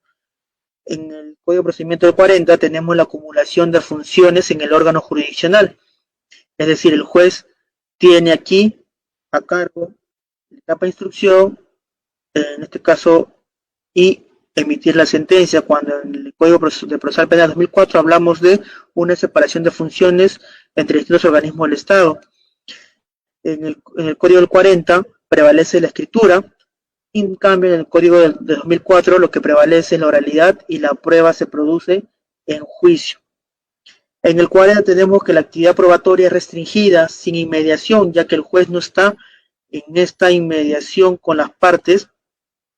En el Código de Procedimiento del 40 tenemos la acumulación de funciones en el órgano jurisdiccional. Es decir, el juez tiene aquí a cargo la etapa de instrucción, en este caso, y emitir la sentencia, cuando en el Código de Procesal Penal 2004 hablamos de una separación de funciones entre distintos organismos del Estado. En el Código del 40 prevalece la escritura, y en cambio en el Código de 2004 lo que prevalece es la oralidad y la prueba se produce en juicio. En el 40 tenemos que la actividad probatoria es restringida, sin inmediación, ya que el juez no está en esta inmediación con las partes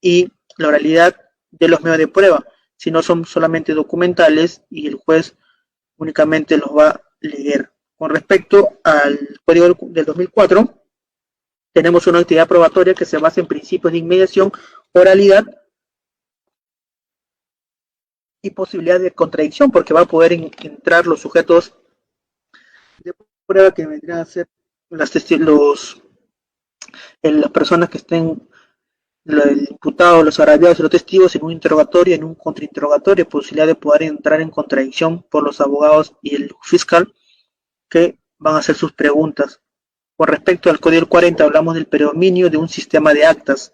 y la oralidad de los medios de prueba, sino son solamente documentales y el juez únicamente los va a leer. Con respecto al Código del 2004, tenemos una actividad probatoria que se basa en principios de inmediación, oralidad y posibilidad de contradicción, porque va a poder entrar los sujetos de prueba que vendrían a ser las personas que estén, el imputado, los agraviados y los testigos en un interrogatorio, en un contrainterrogatorio, posibilidad de poder entrar en contradicción por los abogados y el fiscal que van a hacer sus preguntas. Con respecto al Código 40 hablamos del predominio de un sistema de actas.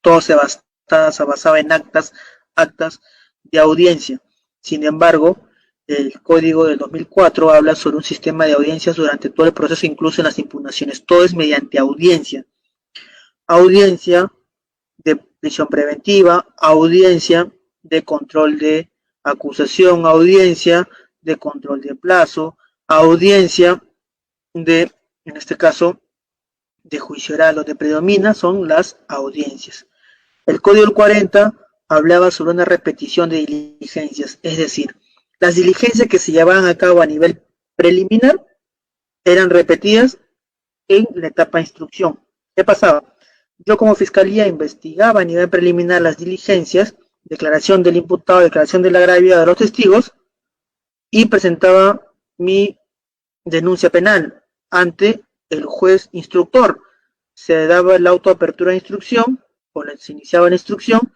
Todo se basaba en actas de audiencia. Sin embargo, el Código del 2004 habla sobre un sistema de audiencias durante todo el proceso, incluso en las impugnaciones. Todo es mediante audiencia. Audiencia de prisión preventiva, audiencia de control de acusación, audiencia de control de plazo, audiencia de, en este caso, de juicio oral. Donde predomina son las audiencias. El Código del 40 hablaba sobre una repetición de diligencias, es decir, las diligencias que se llevaban a cabo a nivel preliminar eran repetidas en la etapa de instrucción. ¿Qué pasaba? Yo como fiscalía investigaba a nivel preliminar las diligencias, declaración del imputado, declaración del agraviado de los testigos, y presentaba mi denuncia penal ante el juez instructor. Se daba la autoapertura de instrucción, o se iniciaba la instrucción,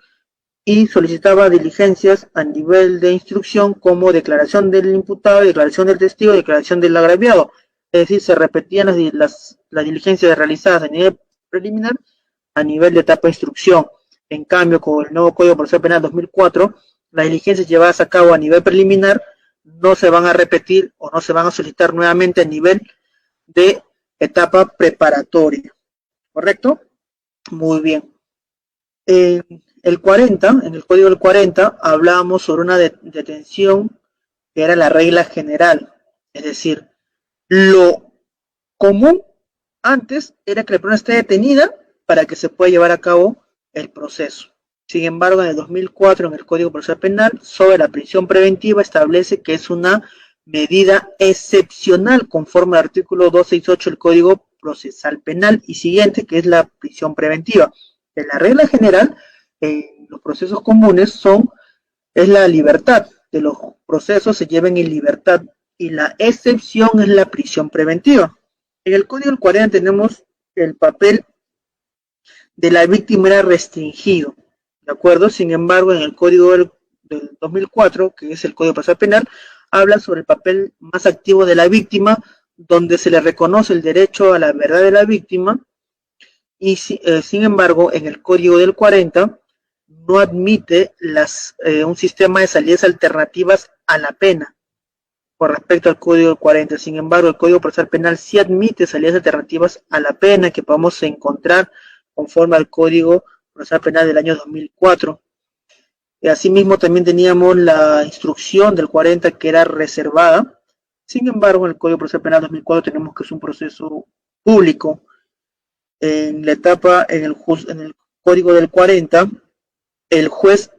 y solicitaba diligencias a nivel de instrucción como declaración del imputado, declaración del testigo, declaración del agraviado. Es decir, se repetían las diligencias realizadas a nivel preliminar a nivel de etapa de instrucción. En cambio, con el nuevo Código Procesal Penal 2004, las diligencias llevadas a cabo a nivel preliminar no se van a repetir o no se van a solicitar nuevamente a nivel de etapa preparatoria. ¿Correcto? Muy bien. En el 40, en el Código del 40, hablábamos sobre una detención que era la regla general. Es decir, lo común antes era que la persona esté detenida para que se pueda llevar a cabo el proceso. Sin embargo, en el 2004, en el Código Procesal Penal, sobre la prisión preventiva, establece que es una medida excepcional conforme al artículo 268 del Código Procesal Penal y siguiente, que es la prisión preventiva. En la regla general, en los procesos comunes es la libertad, de los procesos se lleven en libertad, y la excepción es la prisión preventiva. En el Código del 40 tenemos el papel de la víctima era restringido, ¿de acuerdo? Sin embargo, en el Código del 2004, que es el Código Procesal Penal, habla sobre el papel más activo de la víctima, donde se le reconoce el derecho a la verdad de la víctima, y sin embargo, en el Código del 40 no admite un sistema de salidas alternativas a la pena con respecto al Código del 40. Sin embargo, el Código Procesal Penal sí admite salidas alternativas a la pena que podemos encontrar conforme al Código Procesal Penal del año 2004. Y asimismo también teníamos la instrucción del 40 que era reservada, Sin embargo, en el Código Procesal Penal 2004 tenemos que es un proceso público. En la etapa, en el Código del 40, el juez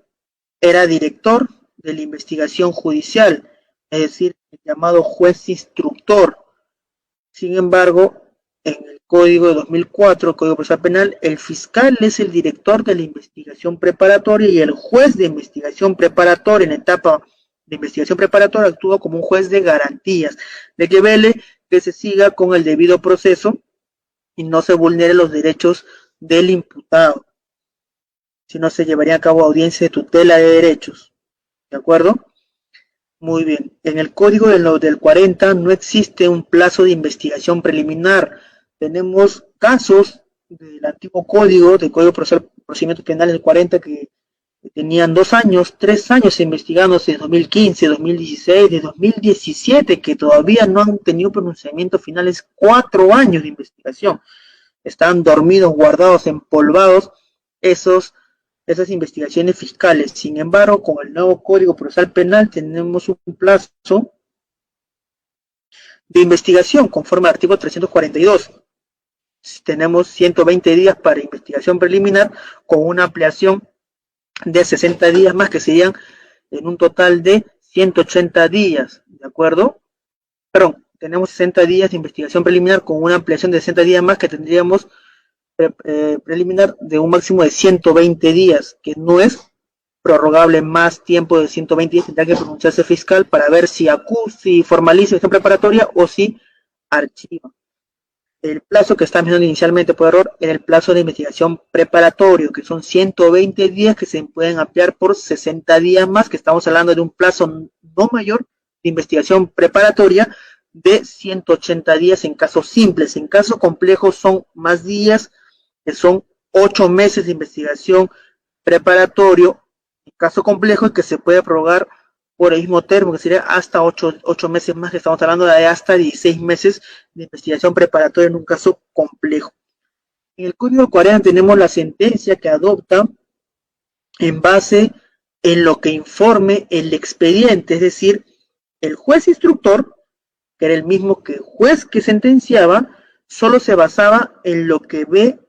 era director de la investigación judicial, es decir, el llamado juez instructor. Sin embargo, en el Código de 2004, Código Procesal Penal, el fiscal es el director de la investigación preparatoria y el juez de investigación preparatoria en la etapa de investigación preparatoria actúa como un juez de garantías, de que vele que se siga con el debido proceso y no se vulneren los derechos del imputado, si no se llevaría a cabo audiencia de tutela de derechos. ¿De acuerdo? Muy bien. En el código del 40 no existe un plazo de investigación preliminar. Tenemos casos del antiguo código, del Código Procedimientos Penales del 40, que tenían 2 años, 3 años investigándose de 2015, 2016, de 2017, que todavía no han tenido pronunciamientos finales, 4 años de investigación. Están dormidos, guardados, empolvados esas investigaciones fiscales. Sin embargo, con el nuevo Código Procesal Penal tenemos un plazo de investigación conforme al artículo 342. Tenemos 120 días para investigación preliminar con una ampliación de 60 días más, que serían en un total de 180 días, ¿de acuerdo? Perdón, tenemos 60 días de investigación preliminar con una ampliación de 60 días más, que tendríamos preliminar de un máximo de 120 días, que no es prorrogable más tiempo de 120 días, tendrá que pronunciarse fiscal para ver si formaliza esta preparatoria o si archiva. El plazo que está mencionando inicialmente por error era el plazo de investigación preparatorio, que son 120 días que se pueden ampliar por 60 días más, que estamos hablando de un plazo no mayor de investigación preparatoria de 180 días en casos simples. En casos complejos son más días, que son 8 meses de investigación preparatorio en caso complejo, y que se puede prorrogar por el mismo término, que sería hasta 8 meses más, que estamos hablando de hasta 16 meses de investigación preparatoria en un caso complejo. En el Código 40 tenemos la sentencia que adopta en base en lo que informe el expediente, es decir, el juez instructor, que era el mismo que el juez que sentenciaba, solo se basaba en lo que ve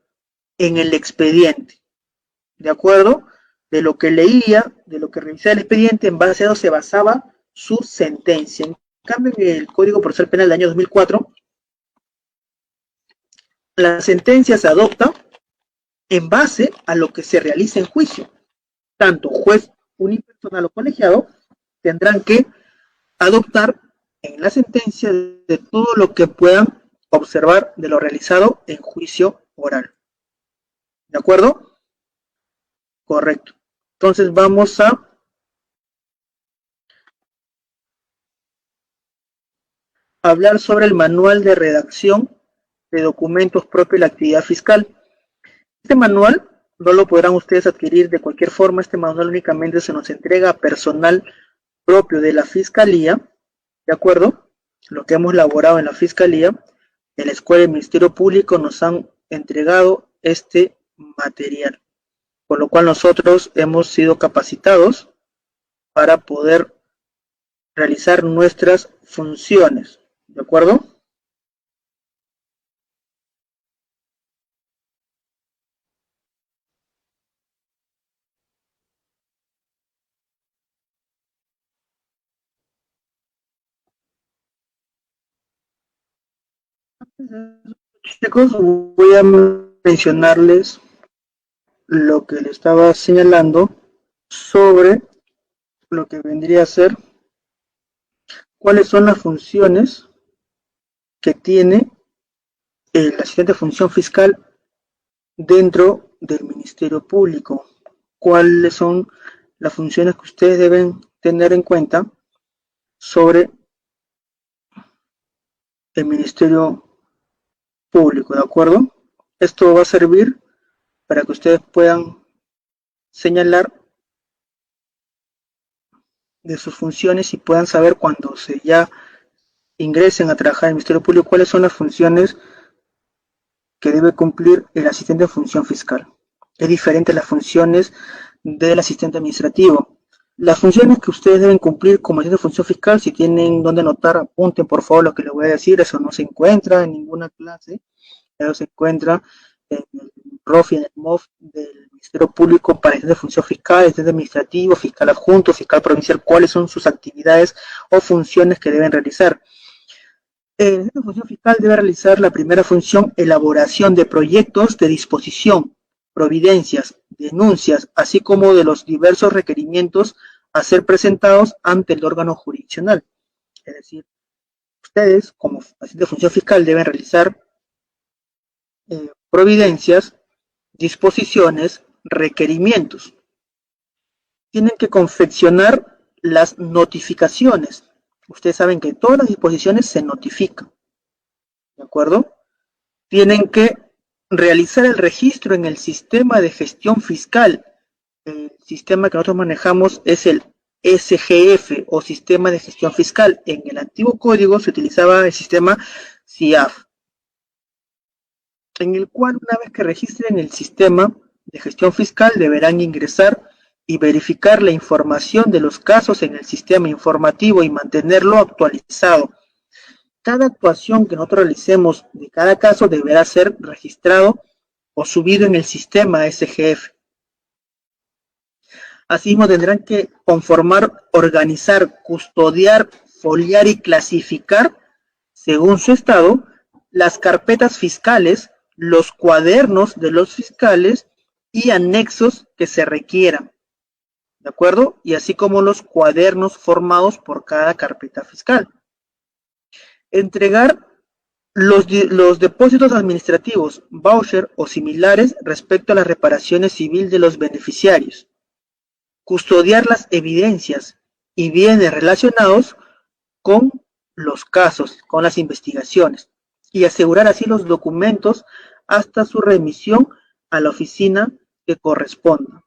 en el expediente, ¿de acuerdo? De lo que leía, de lo que revisaba el expediente, en base a eso se basaba su sentencia. En cambio, en el Código Procesal Penal del año 2004, la sentencia se adopta en base a lo que se realiza en juicio. Tanto juez unipersonal o colegiado tendrán que adoptar en la sentencia de todo lo que puedan observar de lo realizado en juicio oral. ¿De acuerdo? Correcto. Entonces vamos a hablar sobre el manual de redacción de documentos propios de la actividad fiscal. Este manual no lo podrán ustedes adquirir de cualquier forma. Este manual únicamente se nos entrega a personal propio de la Fiscalía, ¿de acuerdo? Lo que hemos elaborado en la Fiscalía, en la Escuela del Ministerio Público nos han entregado este material, por lo cual nosotros hemos sido capacitados para poder realizar nuestras funciones, ¿de acuerdo? Chicos, voy a mencionarles lo que le estaba señalando sobre lo que vendría a ser cuáles son las funciones que tiene el asistente de función fiscal dentro del Ministerio Público. Cuáles son las funciones que ustedes deben tener en cuenta sobre el Ministerio Público, ¿de acuerdo? Esto va a servir para que ustedes puedan señalar de sus funciones y puedan saber cuando se ya ingresen a trabajar en el Ministerio Público cuáles son las funciones que debe cumplir el asistente de función fiscal. Es diferente a las funciones del asistente administrativo. Las funciones que ustedes deben cumplir como agente de función fiscal, si tienen donde anotar, apunten por favor lo que les voy a decir, eso no se encuentra en ninguna clase, eso se encuentra en el ROF y en el MOF del Ministerio Público para agentes de función fiscal, agente administrativo, fiscal adjunto, fiscal provincial, cuáles son sus actividades o funciones que deben realizar. El agente de función fiscal debe realizar la primera función, elaboración de proyectos de disposición, providencias, denuncias, así como de los diversos requerimientos a ser presentados ante el órgano jurisdiccional. Es decir, ustedes, como agente de función fiscal, deben realizar providencias, disposiciones, requerimientos. Tienen que confeccionar las notificaciones. Ustedes saben que todas las disposiciones se notifican, ¿de acuerdo? Tienen que realizar el registro en el sistema de gestión fiscal. El sistema que nosotros manejamos es el SGF o sistema de gestión fiscal. En el antiguo código se utilizaba el sistema CIAF, en el cual una vez que registren el sistema de gestión fiscal deberán ingresar y verificar la información de los casos en el sistema informativo y mantenerlo actualizado. Cada actuación que nosotros realicemos de cada caso deberá ser registrado o subido en el sistema SGF. Asimismo, tendrán que conformar, organizar, custodiar, foliar y clasificar, según su estado, las carpetas fiscales, los cuadernos de los fiscales y anexos que se requieran, ¿de acuerdo? Y así como los cuadernos formados por cada carpeta fiscal. Entregar los depósitos administrativos, voucher o similares respecto a las reparaciones civiles de los beneficiarios. Custodiar las evidencias y bienes relacionados con los casos, con las investigaciones, y asegurar así los documentos hasta su remisión a la oficina que corresponda.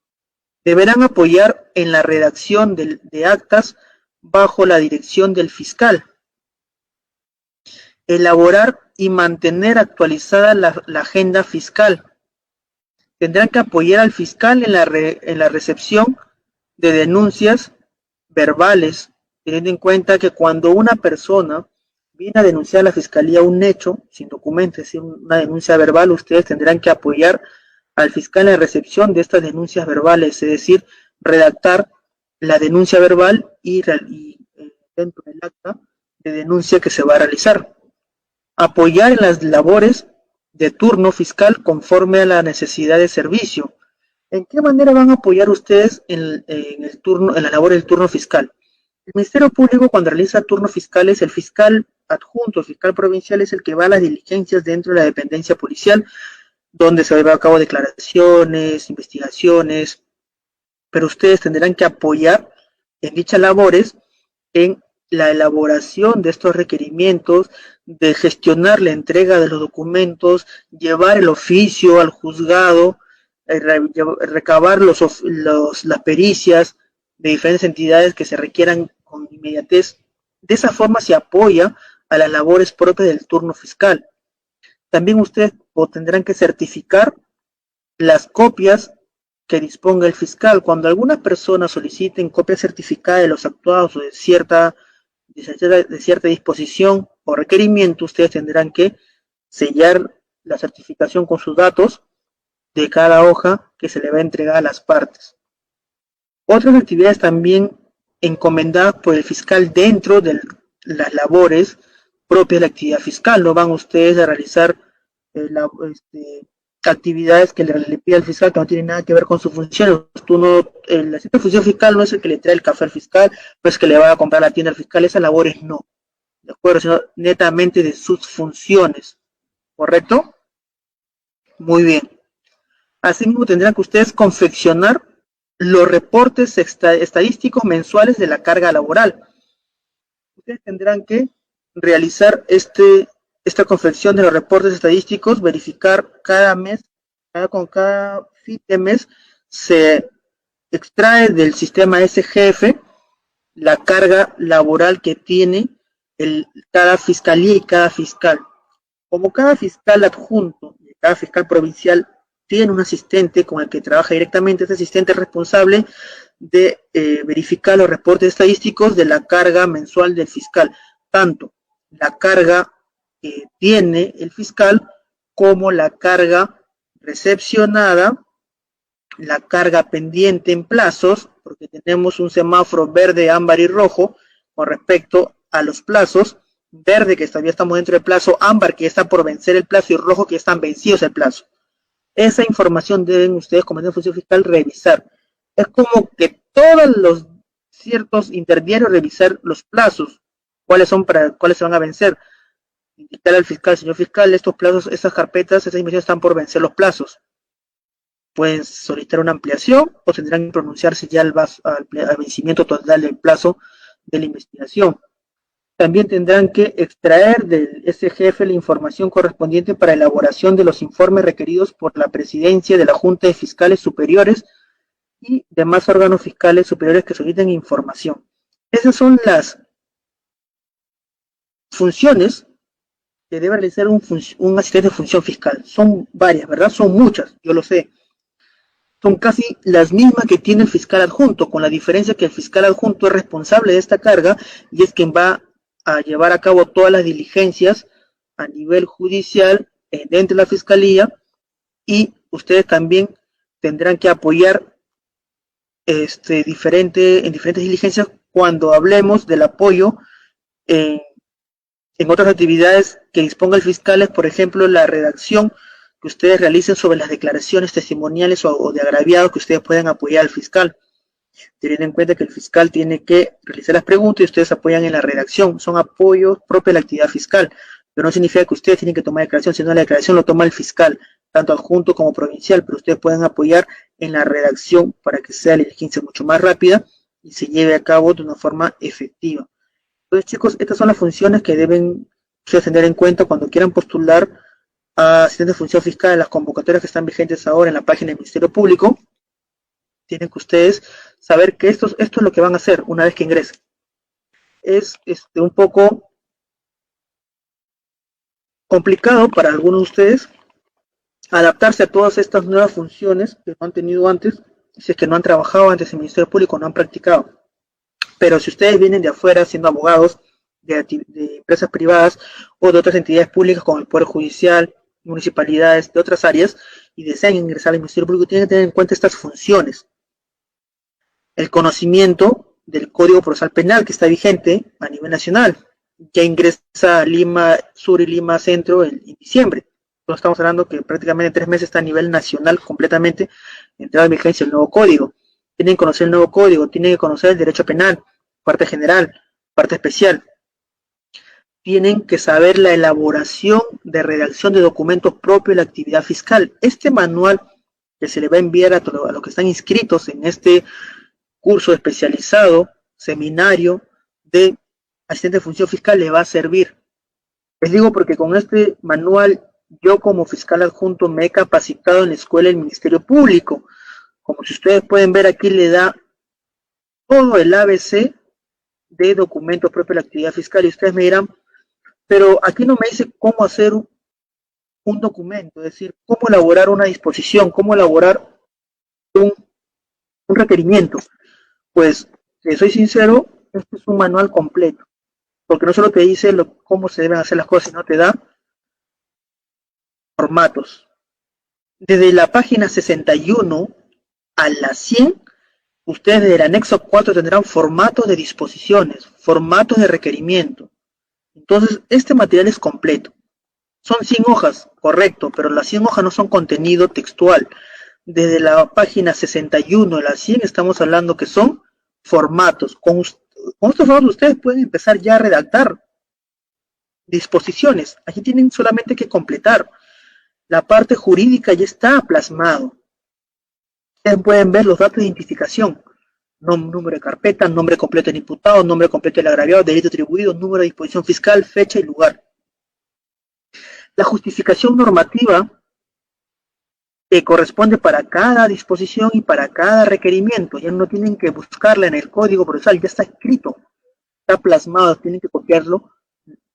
Deberán apoyar en la redacción de actas bajo la dirección del fiscal. Elaborar y mantener actualizada la agenda fiscal. Tendrán que apoyar al fiscal en la recepción de denuncias verbales, teniendo en cuenta que cuando una persona viene a denunciar a la fiscalía un hecho sin documento, es decir, una denuncia verbal, ustedes tendrán que apoyar al fiscal en la recepción de estas denuncias verbales, es decir, redactar la denuncia verbal y dentro del acta de denuncia que se va a realizar. Apoyar en las labores de turno fiscal conforme a la necesidad de servicio. ¿En qué manera van a apoyar ustedes en la labor del turno fiscal? El Ministerio Público, cuando realiza turnos fiscales, el fiscal adjunto, el fiscal provincial es el que va a las diligencias dentro de la dependencia policial, donde se llevan a cabo declaraciones, investigaciones, pero ustedes tendrán que apoyar en dichas labores en la elaboración de estos requerimientos, de gestionar la entrega de los documentos, llevar el oficio al juzgado, recabar las pericias de diferentes entidades que se requieran con inmediatez. De esa forma se apoya a las labores propias del turno fiscal. También ustedes tendrán que certificar las copias que disponga el fiscal. Cuando alguna persona soliciten copia certificada de los actuados o de cierta disposición o requerimiento, ustedes tendrán que sellar la certificación con sus datos de cada hoja que se le va a entregar a las partes. Otras actividades también encomendadas por el fiscal dentro de las labores propias de la actividad fiscal. No van ustedes a realizar actividades que le pide al fiscal que no tienen nada que ver con su función. El asistente de función fiscal no es el que le trae el café al fiscal, no es que le va a comprar la tienda al fiscal, esas labores no, ¿de acuerdo? Sino netamente de sus funciones, ¿correcto? Muy bien. Asimismo tendrán que ustedes confeccionar los reportes estadísticos mensuales de la carga laboral. Ustedes tendrán que realizar esta confección de los reportes estadísticos, verificar cada mes, con cada fin de mes, se extrae del sistema SGF la carga laboral que tiene cada fiscalía y cada fiscal. Como cada fiscal adjunto y cada fiscal provincial tiene un asistente con el que trabaja directamente. Este asistente es responsable de verificar los reportes estadísticos de la carga mensual del fiscal, tanto la carga que tiene el fiscal como la carga recepcionada, la carga pendiente en plazos, porque tenemos un semáforo verde, ámbar y rojo con respecto a los plazos. Verde que todavía estamos dentro del plazo, ámbar que ya está por vencer el plazo y rojo que ya están vencidos el plazo. Esa información deben ustedes como de función fiscal revisar. Es como que todos los ciertos interdiarios revisar los plazos, cuáles se van a vencer. Indicar al fiscal, señor fiscal, estos plazos, estas carpetas, esas investigaciones están por vencer los plazos. Pueden solicitar una ampliación o tendrán que pronunciarse ya al vencimiento total del plazo de la investigación. También tendrán que extraer del SGF la información correspondiente para elaboración de los informes requeridos por la presidencia de la Junta de Fiscales Superiores y demás órganos fiscales superiores que soliciten información. Esas son las funciones que debe realizar un asistente de función fiscal. Son varias, ¿verdad? Son muchas, yo lo sé. Son casi las mismas que tiene el fiscal adjunto, con la diferencia que el fiscal adjunto es responsable de esta carga y es quien va a llevar a cabo todas las diligencias a nivel judicial dentro de la fiscalía, y ustedes también tendrán que apoyar en diferentes diligencias cuando hablemos del apoyo en otras actividades que disponga el fiscal, es por ejemplo la redacción que ustedes realicen sobre las declaraciones testimoniales o de agraviados que ustedes puedan apoyar al fiscal. Teniendo en cuenta que el fiscal tiene que realizar las preguntas y ustedes apoyan en la redacción. Son apoyos propios de la actividad fiscal, pero no significa que ustedes tienen que tomar declaración, sino la declaración lo toma el fiscal, tanto adjunto como provincial, pero ustedes pueden apoyar en la redacción para que sea la diligencia mucho más rápida y se lleve a cabo de una forma efectiva. Entonces, chicos, estas son las funciones que deben ustedes tener en cuenta cuando quieran postular a asistente de función fiscal en las convocatorias que están vigentes ahora en la página del Ministerio Público. Tienen que ustedes saber que esto es lo que van a hacer una vez que ingresen. Es un poco complicado para algunos de ustedes adaptarse a todas estas nuevas funciones que no han tenido antes, si es que no han trabajado antes en el Ministerio Público, no han practicado. Pero si ustedes vienen de afuera siendo abogados de empresas privadas o de otras entidades públicas como el Poder Judicial, municipalidades de otras áreas y desean ingresar al Ministerio Público, tienen que tener en cuenta estas funciones. El conocimiento del Código Procesal Penal que está vigente a nivel nacional. Ya ingresa a Lima Sur y Lima Centro en diciembre. Entonces estamos hablando que prácticamente en 3 meses está a nivel nacional completamente entrado en vigencia el nuevo código. Tienen que conocer el nuevo código, tienen que conocer el derecho penal, parte general, parte especial. Tienen que saber la elaboración de redacción de documentos propios de la actividad fiscal. Este manual que se le va a enviar a los que están inscritos en este curso especializado, seminario de asistente de función fiscal, le va a servir. Les digo porque con este manual yo como fiscal adjunto me he capacitado en la escuela del Ministerio Público. Como si ustedes pueden ver aquí, le da todo el ABC de documentos propios de la actividad fiscal y ustedes me dirán, pero aquí no me dice cómo hacer un documento, es decir, cómo elaborar una disposición, cómo elaborar un requerimiento. Pues, si soy sincero, este es un manual completo, porque no solo te dice cómo se deben hacer las cosas, sino te da formatos. Desde la página 61 a la 100, ustedes desde el anexo 4 tendrán formatos de disposiciones, formatos de requerimiento. Entonces, este material es completo. Son 100 hojas, correcto, pero las 100 hojas no son contenido textual. Desde la página 61 a la 100 estamos hablando que son formatos. Con estos formatos ustedes pueden empezar ya a redactar disposiciones. Aquí tienen solamente que completar. La parte jurídica ya está plasmado. Ustedes pueden ver los datos de identificación. Número de carpeta, nombre completo del imputado, nombre completo del agraviado, delito atribuido, número de disposición fiscal, fecha y lugar. La justificación normativa que corresponde para cada disposición y para cada requerimiento. Ya no tienen que buscarla en el Código Procesal, ya está escrito, está plasmado, tienen que copiarlo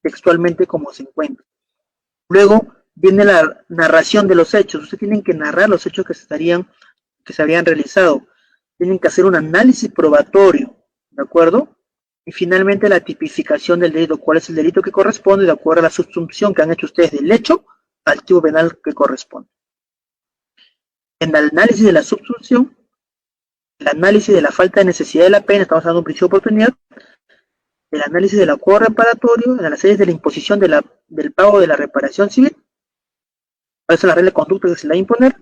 textualmente como se encuentra. Luego, viene la narración de los hechos. Ustedes tienen que narrar los hechos que se habían realizado. Tienen que hacer un análisis probatorio, ¿de acuerdo? Y finalmente la tipificación del delito. ¿Cuál es el delito que corresponde de acuerdo a la subsunción que han hecho ustedes del hecho al tipo penal que corresponde? En el análisis de la subsunción, el análisis de la falta de necesidad de la pena, estamos hablando de un principio de oportunidad, el análisis del acuerdo reparatorio, el análisis de la imposición del pago de la reparación civil, cuáles son las reglas de conducta que se le va a imponer,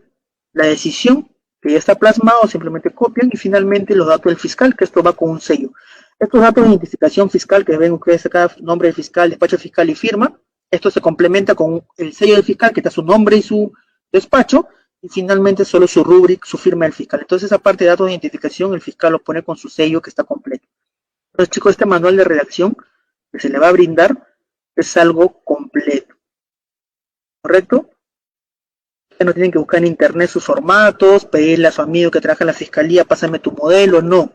la decisión, que ya está plasmado, simplemente copian, y finalmente los datos del fiscal, que esto va con un sello. Estos datos de identificación fiscal que ven ustedes acá, nombre del fiscal, despacho fiscal y firma, esto se complementa con el sello del fiscal, que está su nombre y su despacho, y finalmente solo su rubric, su firma del fiscal. Entonces, esa parte de datos de identificación, el fiscal lo pone con su sello que está completo. Entonces, chicos, este manual de redacción que se le va a brindar es algo completo. ¿Correcto? No tienen que buscar en internet sus formatos, pedirle a su amigo que trabaja en la fiscalía, pásame tu modelo, no.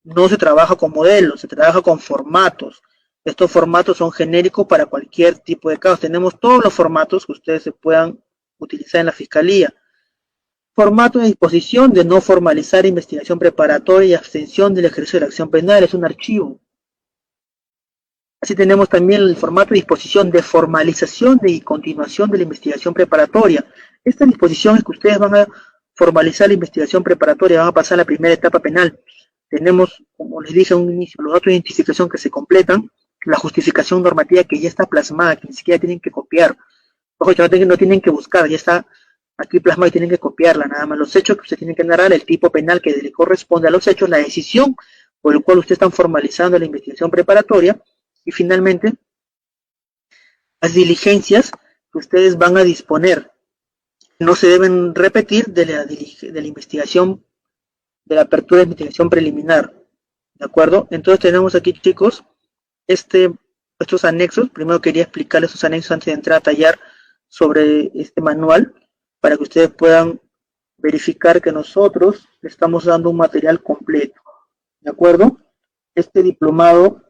No se trabaja con modelos, se trabaja con formatos. Estos formatos son genéricos para cualquier tipo de casos. Tenemos todos los formatos que ustedes se puedan utilizar en la fiscalía. Formato de disposición de no formalizar investigación preparatoria y abstención del ejercicio de la acción penal, es un archivo. Así tenemos también el formato de disposición de formalización y continuación de la investigación preparatoria. Esta disposición es que ustedes van a formalizar la investigación preparatoria, van a pasar a la primera etapa penal. Tenemos, como les dije a un inicio, los datos de identificación que se completan, la justificación normativa que ya está plasmada, que ni siquiera tienen que copiar. Ojo, no tienen que buscar, ya está aquí plasmado y tienen que copiarla, nada más los hechos que ustedes tienen que narrar, el tipo penal que le corresponde a los hechos, la decisión por el cual ustedes están formalizando la investigación preparatoria, y finalmente las diligencias que ustedes van a disponer. No se deben repetir de la investigación, de la apertura de investigación preliminar. ¿De acuerdo? Entonces tenemos aquí, chicos, estos anexos. Primero quería explicarles estos anexos antes de entrar a tallar sobre este manual, para que ustedes puedan verificar que nosotros estamos dando un material completo. ¿De acuerdo? Este diplomado,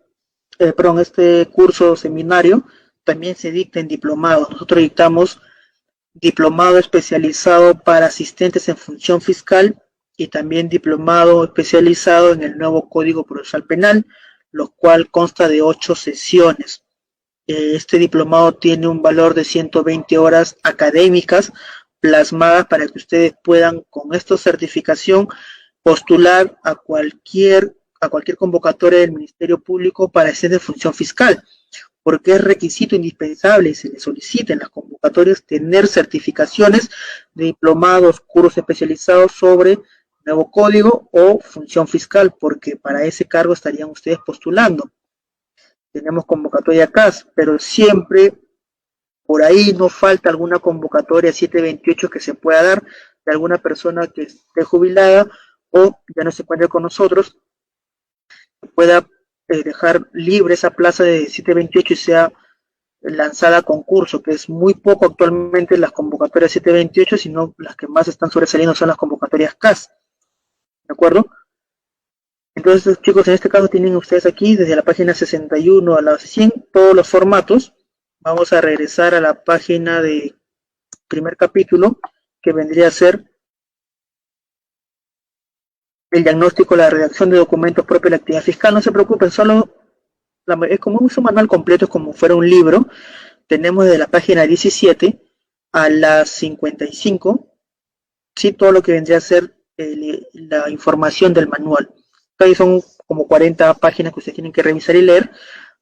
este curso seminario también se dicta en diplomado. Nosotros dictamos diplomado especializado para asistentes en función fiscal y también diplomado especializado en el nuevo Código Procesal Penal, lo cual consta de 8 sesiones. Este diplomado tiene un valor de 120 horas académicas plasmadas para que ustedes puedan, con esta certificación, postular a cualquier convocatoria del Ministerio Público para asistentes de función fiscal, porque es requisito indispensable y se le solicita en las convocatorias tener certificaciones de diplomados, cursos especializados sobre nuevo código o función fiscal, porque para ese cargo estarían ustedes postulando. Tenemos convocatoria CAS, pero siempre por ahí no falta alguna convocatoria 728 que se pueda dar de alguna persona que esté jubilada o ya no se encuentre con nosotros, que pueda dejar libre esa plaza de 728 y sea lanzada a concurso, que es muy poco actualmente las convocatorias 728, sino las que más están sobresaliendo son las convocatorias CAS. ¿De acuerdo? Entonces, chicos, en este caso tienen ustedes aquí, desde la página 61 a la 100, todos los formatos. Vamos a regresar a la página de primer capítulo, que vendría a ser el diagnóstico, la redacción de documentos propios de la actividad fiscal. No se preocupen, es como un manual completo, es como fuera un libro. Tenemos desde la página 17 a la 55, ¿sí? Todo lo que vendría a ser la información del manual. Ahí son como 40 páginas que ustedes tienen que revisar y leer.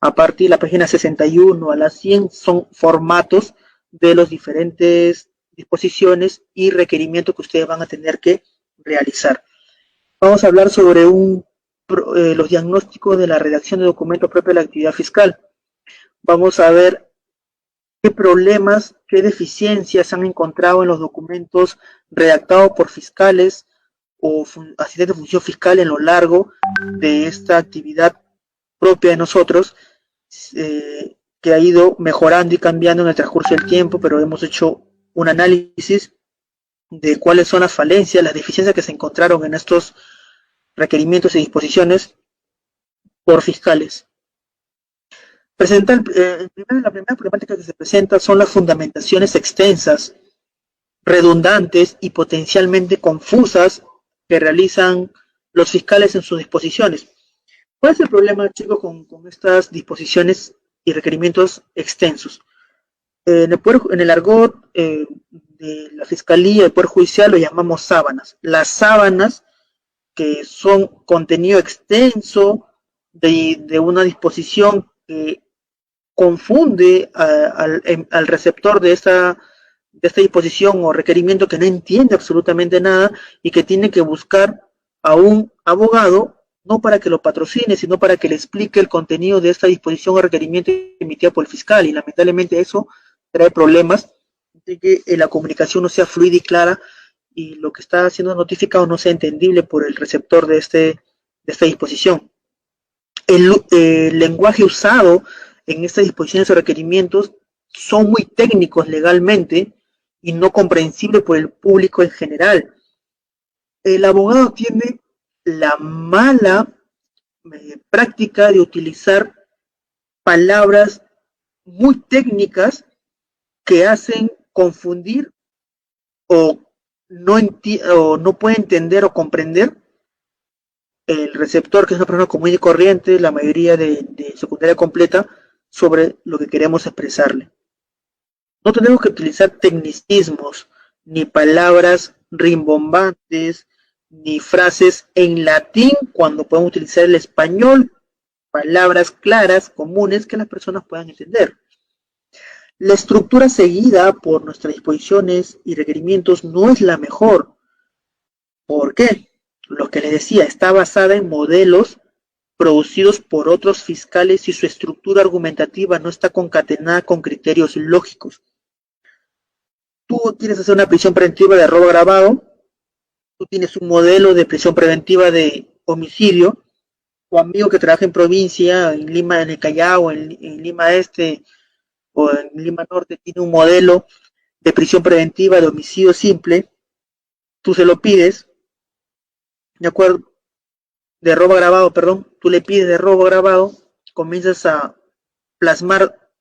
A partir de la página 61 a la 100 son formatos de las diferentes disposiciones y requerimientos que ustedes van a tener que realizar. Vamos a hablar sobre los diagnósticos de la redacción de documentos propios de la actividad fiscal. Vamos a ver qué problemas, qué deficiencias han encontrado en los documentos redactados por fiscales o asistentes de función fiscal en lo largo de esta actividad propia de nosotros, que ha ido mejorando y cambiando en el transcurso del tiempo, pero hemos hecho un análisis de cuáles son las falencias, las deficiencias que se encontraron en estos requerimientos y disposiciones por fiscales. La primera problemática que se presenta son las fundamentaciones extensas, redundantes y potencialmente confusas que realizan los fiscales en sus disposiciones. ¿Cuál es el problema, chicos, con estas disposiciones y requerimientos extensos? En el argot de la Fiscalía y el Poder Judicial lo llamamos sábanas. Las sábanas, que son contenido extenso de una disposición que confunde al receptor de esta disposición o requerimiento, que no entiende absolutamente nada y que tiene que buscar a un abogado, no para que lo patrocine, sino para que le explique el contenido de esta disposición o requerimiento emitida por el fiscal, y lamentablemente eso trae problemas de que la comunicación no sea fluida y clara, y lo que está siendo notificado no sea entendible por el receptor de esta disposición. El lenguaje usado en estas disposiciones o requerimientos son muy técnicos legalmente y no comprensibles por el público en general. El abogado tiene la mala práctica de utilizar palabras muy técnicas que hacen confundir o no puede entender o comprender el receptor, que es una persona común y corriente, la mayoría de secundaria completa, sobre lo que queremos expresarle. No tenemos que utilizar tecnicismos, ni palabras rimbombantes, ni frases en latín, cuando podemos utilizar el español, palabras claras, comunes, que las personas puedan entender. La estructura seguida por nuestras disposiciones y requerimientos no es la mejor. ¿Por qué? Lo que les decía, está basada en modelos producidos por otros fiscales y su estructura argumentativa no está concatenada con criterios lógicos. Tú quieres hacer una prisión preventiva de robo agravado, tú tienes un modelo de prisión preventiva de homicidio, tu amigo que trabaja en provincia, en Lima, en el Callao, en Lima Este o en Lima Norte, tiene un modelo de prisión preventiva de homicidio simple, tú se lo pides, ¿de acuerdo? De robo agravado, perdón, tú le pides de robo agravado, comienzas a plasmar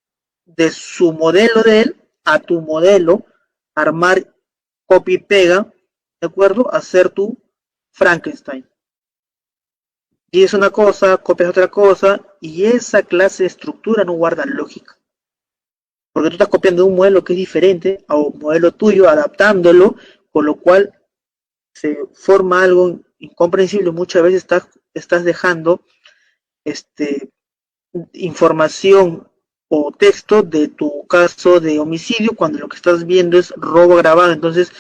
de su modelo de él a tu modelo, armar copia y pega, ¿de acuerdo? Hacer tu Frankenstein. Y es una cosa, copias otra cosa, y esa clase de estructura no guarda lógica. Porque tú estás copiando un modelo que es diferente a un modelo tuyo, adaptándolo, con lo cual se forma algo incomprensible. Muchas veces estás dejando información o texto de tu caso de homicidio cuando lo que estás viendo es robo agravado. Entonces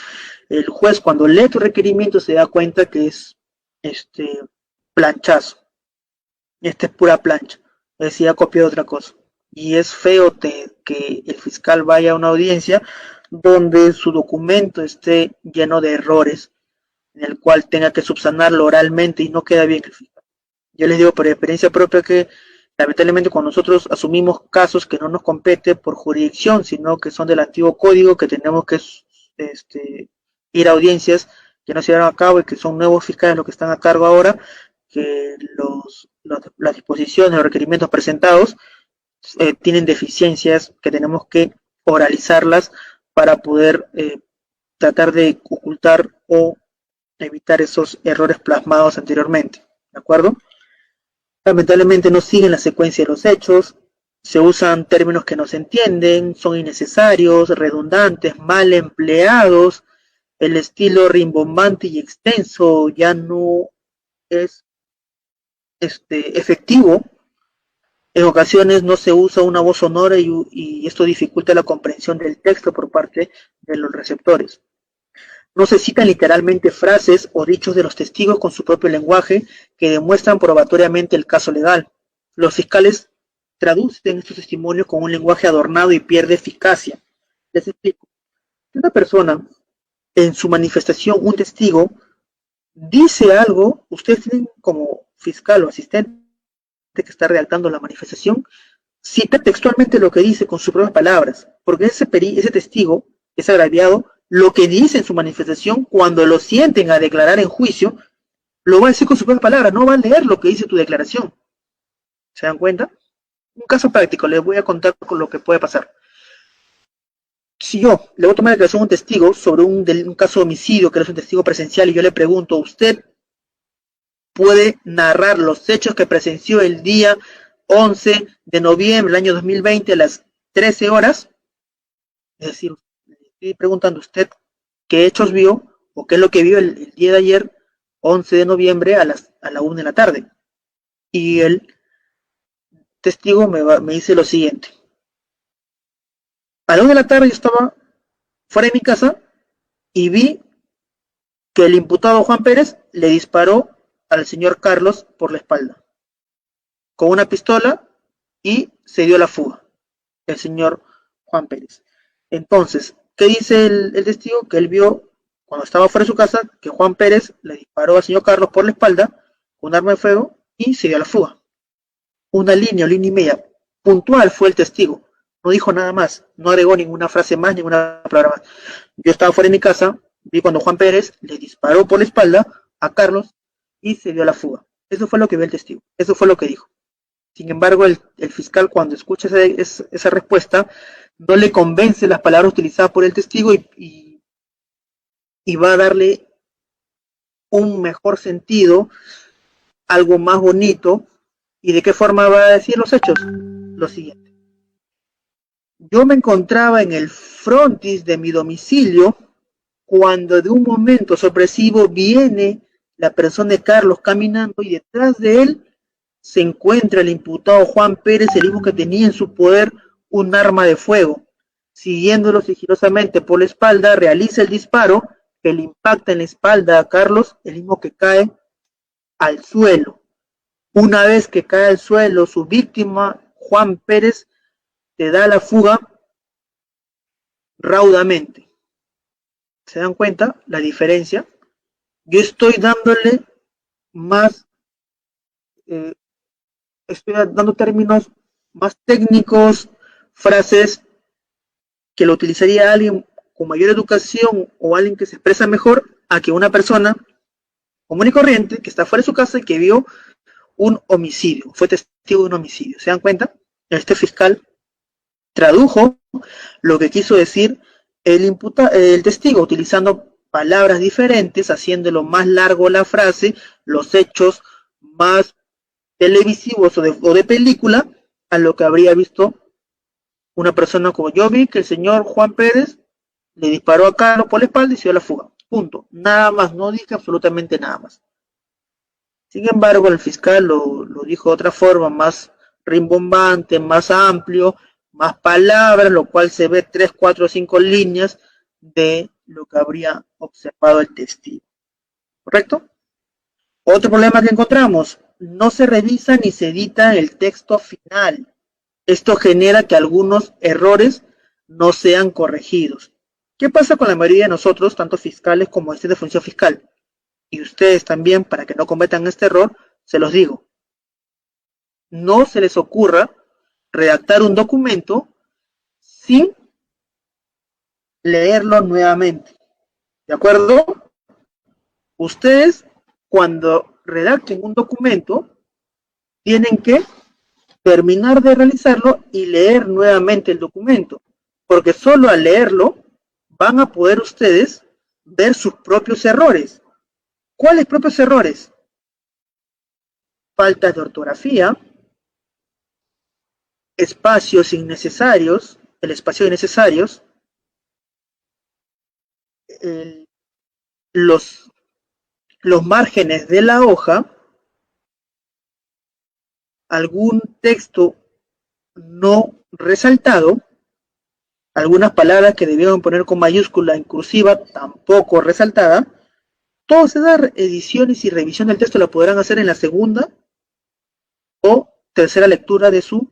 el juez, cuando lee tu requerimiento, se da cuenta que es planchazo, es pura plancha, decía copiado otra cosa. Y es feo que el fiscal vaya a una audiencia donde su documento esté lleno de errores, en el cual tenga que subsanarlo oralmente y no queda bien el fiscal. Yo les digo por experiencia propia que lamentablemente cuando nosotros asumimos casos que no nos compete por jurisdicción, sino que son del antiguo código, que tenemos que ir a audiencias que no se llevaron a cabo y que son nuevos fiscales los que están a cargo ahora, que las disposiciones, los requerimientos presentados tienen deficiencias que tenemos que oralizarlas para poder tratar de ocultar o evitar esos errores plasmados anteriormente, ¿de acuerdo? Lamentablemente no siguen la secuencia de los hechos, se usan términos que no se entienden, son innecesarios, redundantes, mal empleados, el estilo rimbombante y extenso ya no es efectivo. En ocasiones no se usa una voz sonora y esto dificulta la comprensión del texto por parte de los receptores. No se citan literalmente frases o dichos de los testigos con su propio lenguaje que demuestran probatoriamente el caso legal. Los fiscales traducen estos testimonios con un lenguaje adornado y pierde eficacia. Les explico. Si una persona, en su manifestación, un testigo, dice algo, ustedes tienen como fiscal o asistente que está redactando la manifestación, cita textualmente lo que dice con sus propias palabras, porque ese testigo, ese agraviado, lo que dice en su manifestación, cuando lo sienten a declarar en juicio, lo va a decir con sus propias palabras, no va a leer lo que dice tu declaración. ¿Se dan cuenta? Un caso práctico, les voy a contar con lo que puede pasar. Si yo le voy a tomar declaración a un testigo sobre un caso de homicidio, que es un testigo presencial, y yo le pregunto, ¿usted puede narrar los hechos que presenció el día 11 de noviembre del año 2020 a las 13 horas? Es decir, le estoy preguntando a usted qué hechos vio o qué es lo que vio el día de ayer, 11 de noviembre a la 1 de la tarde. Y el testigo me dice lo siguiente. A la 1 de la tarde yo estaba fuera de mi casa y vi que el imputado Juan Pérez le disparó al señor Carlos por la espalda con una pistola y se dio la fuga el señor Juan Pérez. Entonces, ¿qué dice el testigo? Que él vio cuando estaba fuera de su casa que Juan Pérez le disparó al señor Carlos por la espalda con un arma de fuego y se dio a la fuga. Una línea o línea y media puntual fue el testigo. No dijo nada más, no agregó ninguna frase más, ninguna palabra más. Yo estaba fuera de mi casa, vi cuando Juan Pérez le disparó por la espalda a Carlos y se dio a la fuga. Eso fue lo que vio el testigo, eso fue lo que dijo. Sin embargo, el fiscal, cuando escucha esa respuesta, no le convence las palabras utilizadas por el testigo y va a darle un mejor sentido, algo más bonito. ¿Y de qué forma va a decir los hechos? Lo siguiente. Yo me encontraba en el frontis de mi domicilio cuando de un momento sorpresivo viene la persona de Carlos caminando y detrás de él se encuentra el imputado Juan Pérez, el mismo que tenía en su poder un arma de fuego. Siguiéndolo sigilosamente por la espalda, realiza el disparo que le impacta en la espalda a Carlos, el mismo que cae al suelo. Una vez que cae al suelo, su víctima, Juan Pérez, te da la fuga raudamente. ¿Se dan cuenta la diferencia? Yo estoy dándole más, estoy dando términos más técnicos, frases que lo utilizaría alguien con mayor educación o alguien que se expresa mejor a que una persona común y corriente que está fuera de su casa y que vio un homicidio, fue testigo de un homicidio. ¿Se dan cuenta? Este fiscal tradujo lo que quiso decir el testigo, utilizando palabras diferentes, haciéndolo más largo la frase, los hechos más televisivos o de película, a lo que habría visto una persona como yo vi, que el señor Juan Pérez le disparó a Carlos por la espalda y se dio la fuga. Punto. Nada más, no dije absolutamente nada más. Sin embargo, el fiscal lo dijo de otra forma, más rimbombante, más amplio, más palabras, lo cual se ve 3, 4, 5 líneas de lo que habría observado el testigo. ¿Correcto? Otro problema que encontramos, no se revisa ni se edita el texto final. Esto genera que algunos errores no sean corregidos. ¿Qué pasa con la mayoría de nosotros, tanto fiscales como de función fiscal? Y ustedes también, para que no cometan este error, se los digo. No se les ocurra redactar un documento sin leerlo nuevamente. ¿De acuerdo? Ustedes, cuando redacten un documento, tienen que terminar de realizarlo y leer nuevamente el documento, porque solo al leerlo van a poder ustedes ver sus propios errores. ¿Cuáles propios errores? Faltas de ortografía, espacios innecesarios, el espacio innecesarios, los márgenes de la hoja, algún texto no resaltado, algunas palabras que debieron poner con mayúscula en cursiva tampoco resaltada. Todas esas ediciones y revisión del texto la podrán hacer en la segunda o tercera lectura de su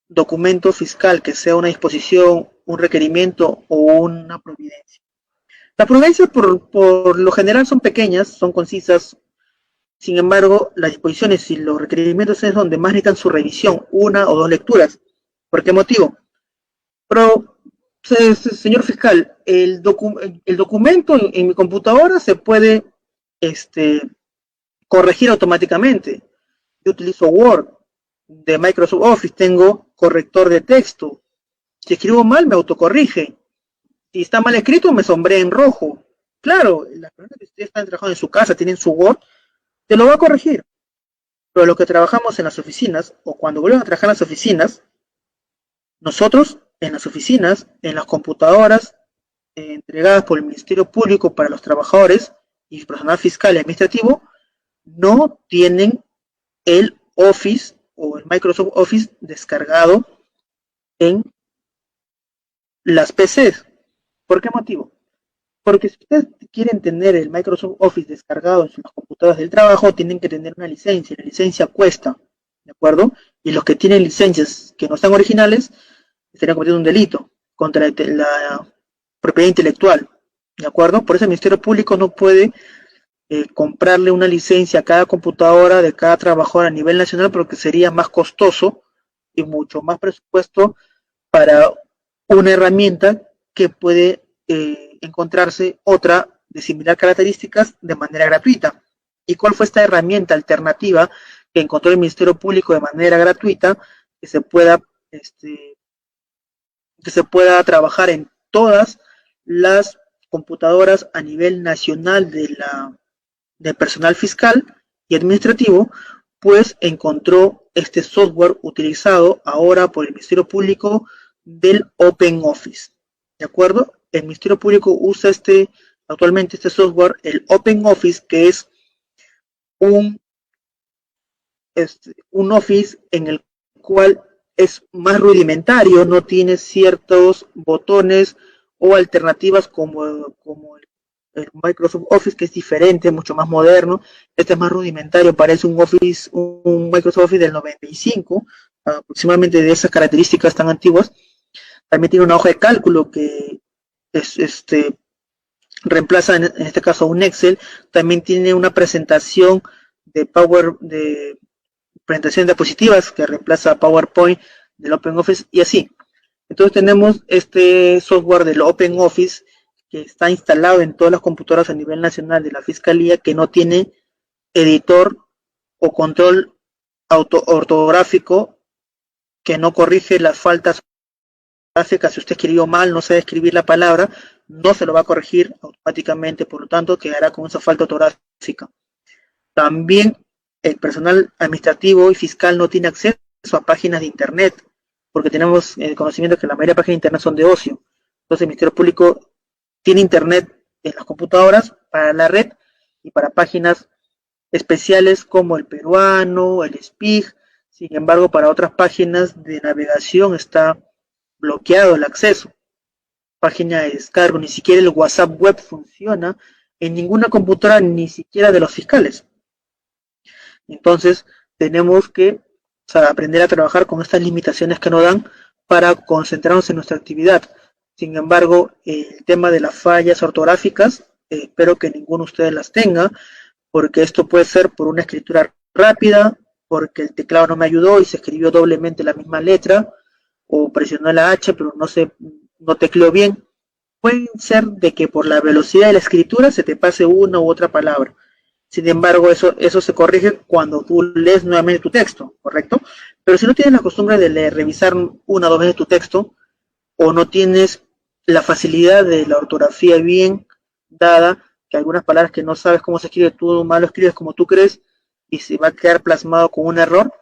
documento fiscal, que sea una disposición, un requerimiento o una providencia. Las providencias por lo general son pequeñas, son concisas. Sin embargo, las disposiciones y los requerimientos es donde más necesitan su revisión, una o dos lecturas. ¿Por qué motivo? Pero, señor fiscal, el documento en mi computadora se puede corregir automáticamente. Yo utilizo Word. de Microsoft Office, tengo corrector de texto. Si escribo mal, me autocorrige. Si está mal escrito, me sombrea en rojo. Claro, las personas que ustedes están trabajando en su casa, tienen su Word, te lo va a corregir. Pero los que trabajamos en las oficinas, o cuando vuelven a trabajar en las oficinas, nosotros en las oficinas, en las computadoras entregadas por el Ministerio Público para los trabajadores y personal fiscal y administrativo, no tienen el Office o el Microsoft Office descargado en las PCs. ¿Por qué motivo? Porque si ustedes quieren tener el Microsoft Office descargado en sus computadoras del trabajo, tienen que tener una licencia. La licencia cuesta, ¿de acuerdo? Y los que tienen licencias que no están originales estarían cometiendo un delito contra la propiedad intelectual, ¿de acuerdo? Por eso el Ministerio Público no puede comprarle una licencia a cada computadora de cada trabajador a nivel nacional porque sería más costoso y mucho más presupuesto para una herramienta que puede encontrarse otra de similar características de manera gratuita. ¿Y cuál fue esta herramienta alternativa que encontró el Ministerio Público de manera gratuita que se pueda trabajar en todas las computadoras a nivel nacional del personal fiscal y administrativo? Pues encontró este software utilizado ahora por el Ministerio Público del Open Office, ¿de acuerdo? El Ministerio Público usa actualmente este software, el Open Office, que es un Office en el cual es más rudimentario, no tiene ciertos botones o alternativas como el Microsoft Office, que es diferente, mucho más moderno. Este es más rudimentario, parece un Microsoft Office del 95, aproximadamente de esas características tan antiguas. También tiene una hoja de cálculo que reemplaza en este caso un Excel. También tiene una presentación de presentación de diapositivas que reemplaza PowerPoint del OpenOffice y así. Entonces tenemos este software del OpenOffice que está instalado en todas las computadoras a nivel nacional de la Fiscalía, que no tiene editor o control ortográfico, que no corrige las faltas ortográficas. Si usted escribió mal, no sabe escribir la palabra, no se lo va a corregir automáticamente, por lo tanto quedará con esa falta ortográfica. También el personal administrativo y fiscal no tiene acceso a páginas de internet, porque tenemos el conocimiento que la mayoría de páginas de internet son de ocio. Entonces el Ministerio Público tiene internet en las computadoras para la red y para páginas especiales como el peruano, el SPIG. Sin embargo, para otras páginas de navegación está bloqueado el acceso. Página de descargo, ni siquiera el WhatsApp web funciona en ninguna computadora, ni siquiera de los fiscales. Entonces tenemos que aprender a trabajar con estas limitaciones que nos dan para concentrarnos en nuestra actividad. Sin embargo, el tema de las fallas ortográficas, espero que ninguno de ustedes las tenga, porque esto puede ser por una escritura rápida, porque el teclado no me ayudó y se escribió doblemente la misma letra, o presionó la H pero no tecleó bien. Puede ser de que por la velocidad de la escritura se te pase una u otra palabra. Sin embargo, eso se corrige cuando tú lees nuevamente tu texto, ¿correcto? Pero si no tienes la costumbre de revisar una o dos veces tu texto, o no tienes la facilidad de la ortografía bien dada, que algunas palabras que no sabes cómo se escribe, tú mal lo escribes como tú crees, y se va a quedar plasmado con un error,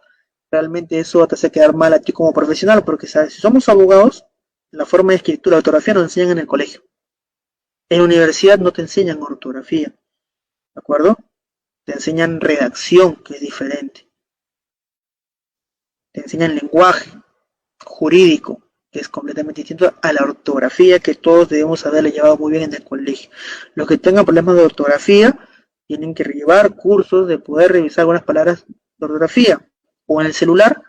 realmente eso te hace quedar mal a ti como profesional, porque ¿sabes? Si somos abogados, la forma de escritura, la ortografía nos enseñan en el colegio. En la universidad no te enseñan ortografía, ¿de acuerdo? Te enseñan redacción, que es diferente. Te enseñan lenguaje jurídico, que es completamente distinto a la ortografía que todos debemos haberle llevado muy bien en el colegio. Los que tengan problemas de ortografía tienen que llevar cursos de poder revisar algunas palabras de ortografía. O en el celular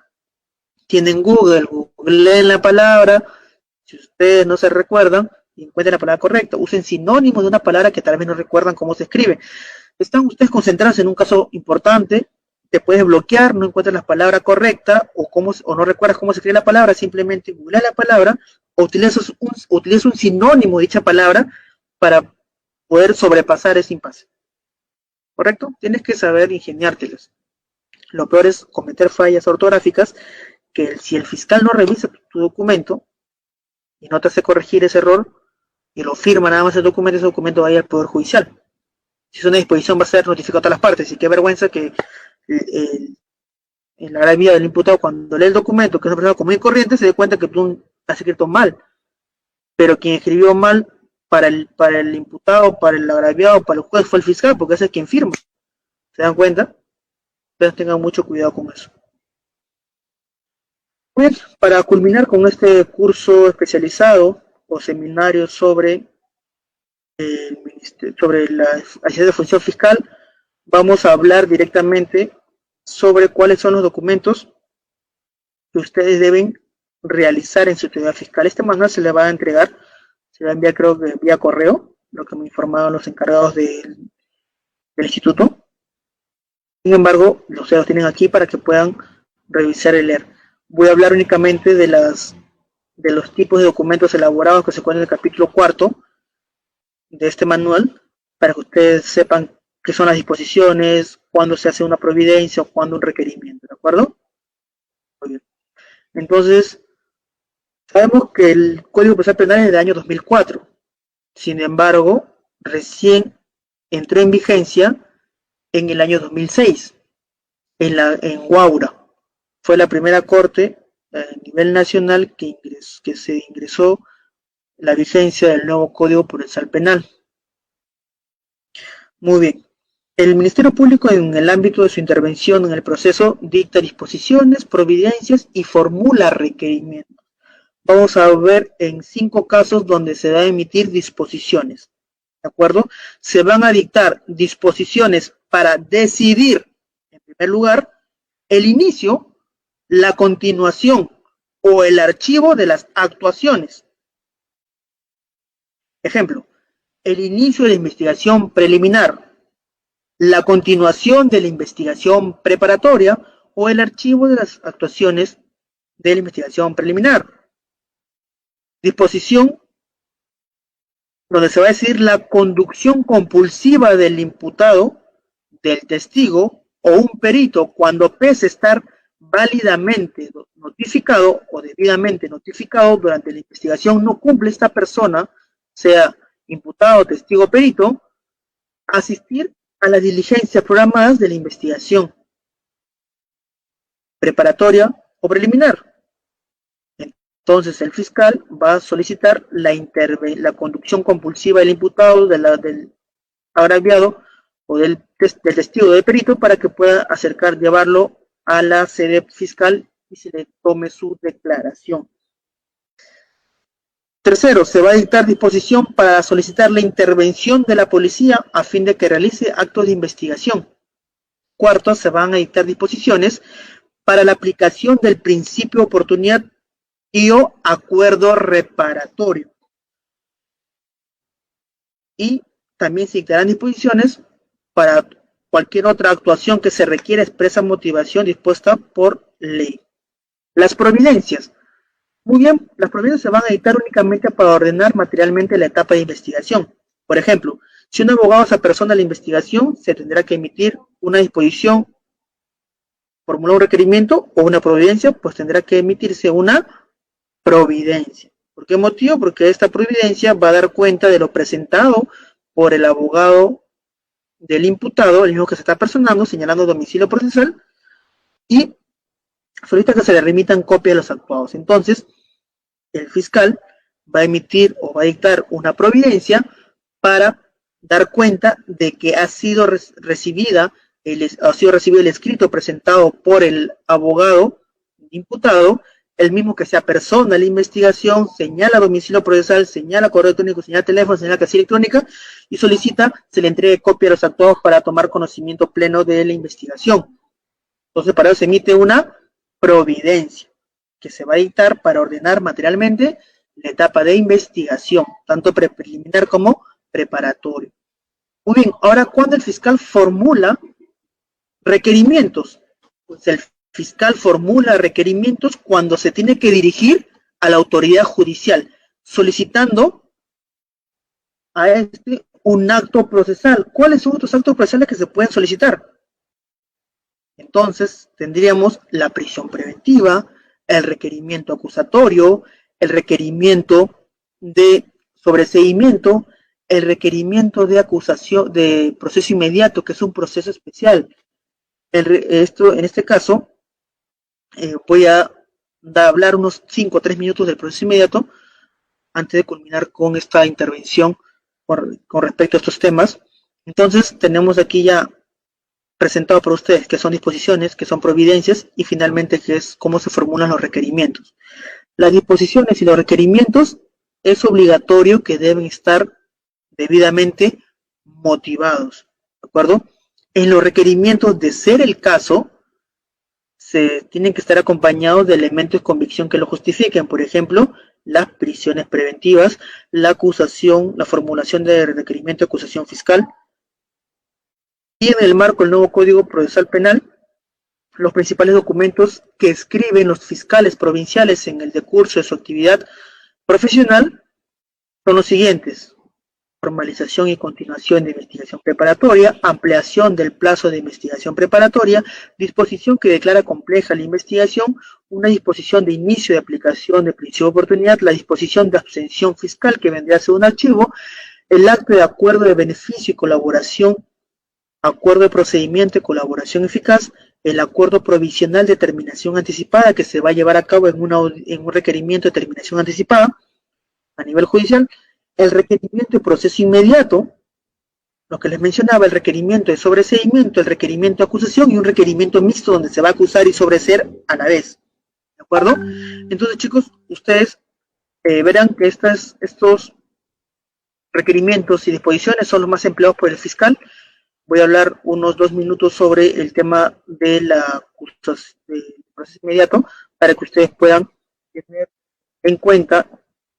tienen Google, googleen la palabra, si ustedes no se recuerdan, y encuentren la palabra correcta, usen sinónimos de una palabra que tal vez no recuerdan cómo se escribe. Están ustedes concentrados en un caso importante, te puedes bloquear, no encuentras la palabra correcta o no recuerdas cómo se escribe la palabra, simplemente googlea la palabra o utilizas un sinónimo de dicha palabra para poder sobrepasar ese impasse. ¿Correcto? Tienes que saber ingeniártelas. lo peor es cometer fallas ortográficas, que si el fiscal no revisa tu documento y no te hace corregir ese error y lo firma nada más el documento, ese documento va a ir al Poder Judicial. Si es una disposición va a ser notificado a todas las partes, y qué vergüenza que en la gran vida del imputado, cuando lee el documento, que es una persona común y corriente, se dé cuenta que tú has escrito mal, pero quien escribió mal para el imputado, para el agraviado, para el juez fue el fiscal, porque ese es quien firma. ¿Se dan cuenta? Entonces tengan mucho cuidado con eso. Pues, para culminar con este curso especializado o seminario sobre la Agencia de Función Fiscal, vamos a hablar directamente sobre cuáles son los documentos que ustedes deben realizar en su actividad fiscal. Este manual se le va a entregar, se va a enviar creo que vía correo, lo que me informaron los encargados del instituto. Sin embargo, ustedes los tienen aquí para que puedan revisar y leer. Voy a hablar únicamente de los tipos de documentos elaborados que se encuentran en el capítulo 4 de este manual, para que ustedes sepan qué son las disposiciones, cuándo se hace una providencia o cuándo un requerimiento, ¿de acuerdo? Muy bien. Entonces, sabemos que el Código Procesal Penal es del año 2004. Sin embargo, recién entró en vigencia en el año 2006, en Guaura. Fue la primera corte a nivel nacional que se ingresó la vigencia del nuevo Código Procesal Penal. Muy bien. El Ministerio Público, en el ámbito de su intervención en el proceso, dicta disposiciones, providencias y formula requerimientos. Vamos a ver en 5 casos donde se va a emitir disposiciones. ¿De acuerdo? Se van a dictar disposiciones para decidir, en primer lugar, el inicio, la continuación o el archivo de las actuaciones. Ejemplo, el inicio de la investigación preliminar, la continuación de la investigación preparatoria o el archivo de las actuaciones de la investigación preliminar. Disposición donde se va a decir la conducción compulsiva del imputado, del testigo o un perito cuando pese estar válidamente notificado o debidamente notificado durante la investigación no cumple esta persona, sea imputado, testigo o perito, asistir a las diligencias programadas de la investigación preparatoria o preliminar. Entonces el fiscal va a solicitar la conducción compulsiva del imputado, del agraviado o del testigo o del perito para que pueda llevarlo a la sede fiscal y se le tome su declaración. Tercero, se va a dictar disposición para solicitar la intervención de la policía a fin de que realice actos de investigación. Cuarto, se van a dictar disposiciones para la aplicación del principio de oportunidad y o acuerdo reparatorio. Y también se dictarán disposiciones para cualquier otra actuación que se requiera expresa motivación dispuesta por ley. Las providencias. Muy bien, las providencias se van a dictar únicamente para ordenar materialmente la etapa de investigación. Por ejemplo, si un abogado se apersona a la investigación, se tendrá que emitir una disposición, formular un requerimiento o una providencia, pues tendrá que emitirse una providencia. ¿Por qué motivo? Porque esta providencia va a dar cuenta de lo presentado por el abogado del imputado, el mismo que se está personando, señalando domicilio procesal, y solicita que se le remitan copia de los actuados. Entonces, el fiscal va a emitir o va a dictar una providencia para dar cuenta de que ha sido recibido el escrito presentado por el abogado imputado, el mismo que se apersona a la investigación, señala domicilio procesal, señala correo electrónico, señala teléfono, señala casilla electrónica y solicita se le entregue copia a los actuados para tomar conocimiento pleno de la investigación. Entonces, para eso se emite una providencia que se va a dictar para ordenar materialmente la etapa de investigación, tanto preliminar como preparatorio. Muy bien, ahora cuando el fiscal formula requerimientos, pues el fiscal formula requerimientos cuando se tiene que dirigir a la autoridad judicial, solicitando a un acto procesal. ¿Cuáles son otros actos procesales que se pueden solicitar? Entonces, tendríamos la prisión preventiva, el requerimiento acusatorio, el requerimiento de sobreseimiento, el requerimiento de acusación de proceso inmediato, que es un proceso especial. En este caso, voy a hablar unos 5 o 3 minutos del proceso inmediato antes de culminar con esta intervención con respecto a estos temas. Entonces, tenemos aquí ya presentado para ustedes que son disposiciones, que son providencias y finalmente que es cómo se formulan los requerimientos. Las disposiciones y los requerimientos es obligatorio que deben estar debidamente motivados, ¿de acuerdo? En los requerimientos, de ser el caso, se tienen que estar acompañados de elementos de convicción que lo justifiquen, por ejemplo, las prisiones preventivas, la acusación, la formulación de requerimiento de acusación fiscal, y en el marco del nuevo Código Procesal Penal, los principales documentos que escriben los fiscales provinciales en el decurso de su actividad profesional son los siguientes: formalización y continuación de investigación preparatoria, ampliación del plazo de investigación preparatoria, disposición que declara compleja la investigación, una disposición de inicio de aplicación de principio de oportunidad, la disposición de abstención fiscal que vendría a ser un archivo, el acto de acuerdo de beneficio y colaboración, acuerdo de procedimiento y colaboración eficaz, el acuerdo provisional de terminación anticipada que se va a llevar a cabo en un requerimiento de terminación anticipada a nivel judicial, el requerimiento de proceso inmediato, lo que les mencionaba, el requerimiento de sobreseimiento, el requerimiento de acusación y un requerimiento mixto donde se va a acusar y sobreseer a la vez. ¿De acuerdo? Entonces, chicos, ustedes verán que estos requerimientos y disposiciones son los más empleados por el fiscal. Voy a hablar unos 2 minutos sobre el tema de la del proceso inmediato para que ustedes puedan tener en cuenta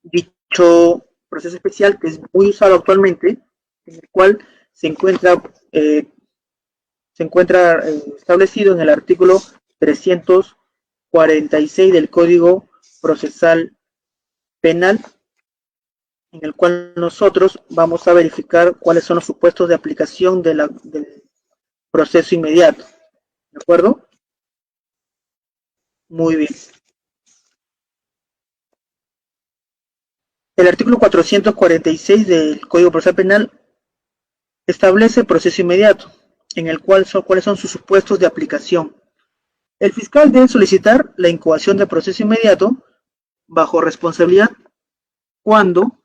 dicho proceso especial que es muy usado actualmente, en el cual se encuentra establecido en el artículo 346 del Código Procesal Penal, en el cual nosotros vamos a verificar cuáles son los supuestos de aplicación del proceso inmediato. ¿De acuerdo? Muy bien. El artículo 446 del Código Procesal Penal establece proceso inmediato, en el cual cuáles son sus supuestos de aplicación. El fiscal debe solicitar la incoación de proceso inmediato bajo responsabilidad cuando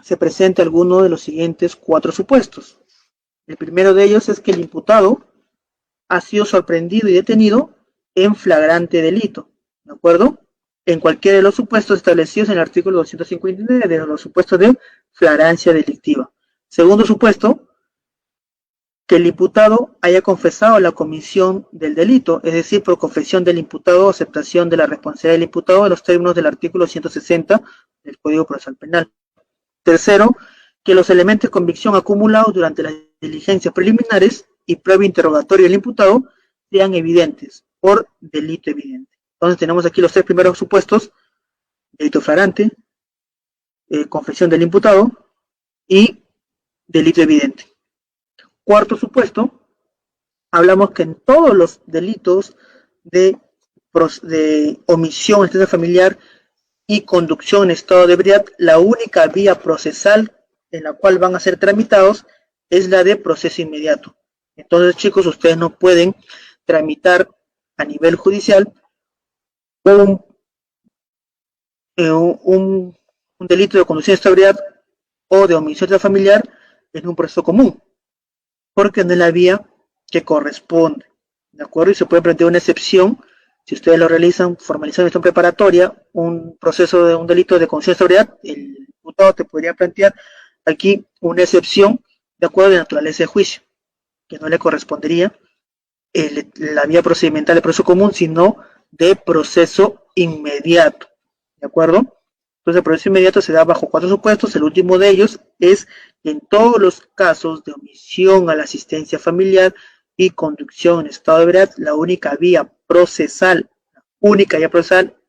se presente alguno de los siguientes 4 supuestos. El primero de ellos es que el imputado ha sido sorprendido y detenido en flagrante delito, ¿de acuerdo? En cualquiera de los supuestos establecidos en el artículo 259 de los supuestos de flagrancia delictiva. Segundo supuesto, que el imputado haya confesado la comisión del delito, es decir, por confesión del imputado o aceptación de la responsabilidad del imputado en los términos del artículo 160 del Código Procesal Penal. Tercero, que los elementos de convicción acumulados durante las diligencias preliminares y previo interrogatorio del imputado sean evidentes por delito evidente. Entonces tenemos aquí los 3 primeros supuestos: delito flagrante, confesión del imputado y delito evidente. Cuarto supuesto, hablamos que en todos los delitos de omisión en estado familiar y conducción en estado de ebriedad, la única vía procesal en la cual van a ser tramitados es la de proceso inmediato. Entonces, chicos, ustedes no pueden tramitar a nivel judicial un delito de conducción en estado de ebriedad o de omisión familiar en un proceso común, porque no es la vía que corresponde, ¿de acuerdo? Y se puede plantear una excepción si ustedes lo realizan formalizando gestión preparatoria, un proceso de un delito de conducción de sobriedad, el imputado te podría plantear aquí una excepción de acuerdo a la naturaleza de juicio, que no le correspondería la vía procedimental de proceso común, sino de proceso inmediato, ¿de acuerdo? Entonces el proceso inmediato se da bajo 4 supuestos. El último de ellos es que en todos los casos de omisión a la asistencia familiar y conducción en estado de ebriedad, la única vía procesal,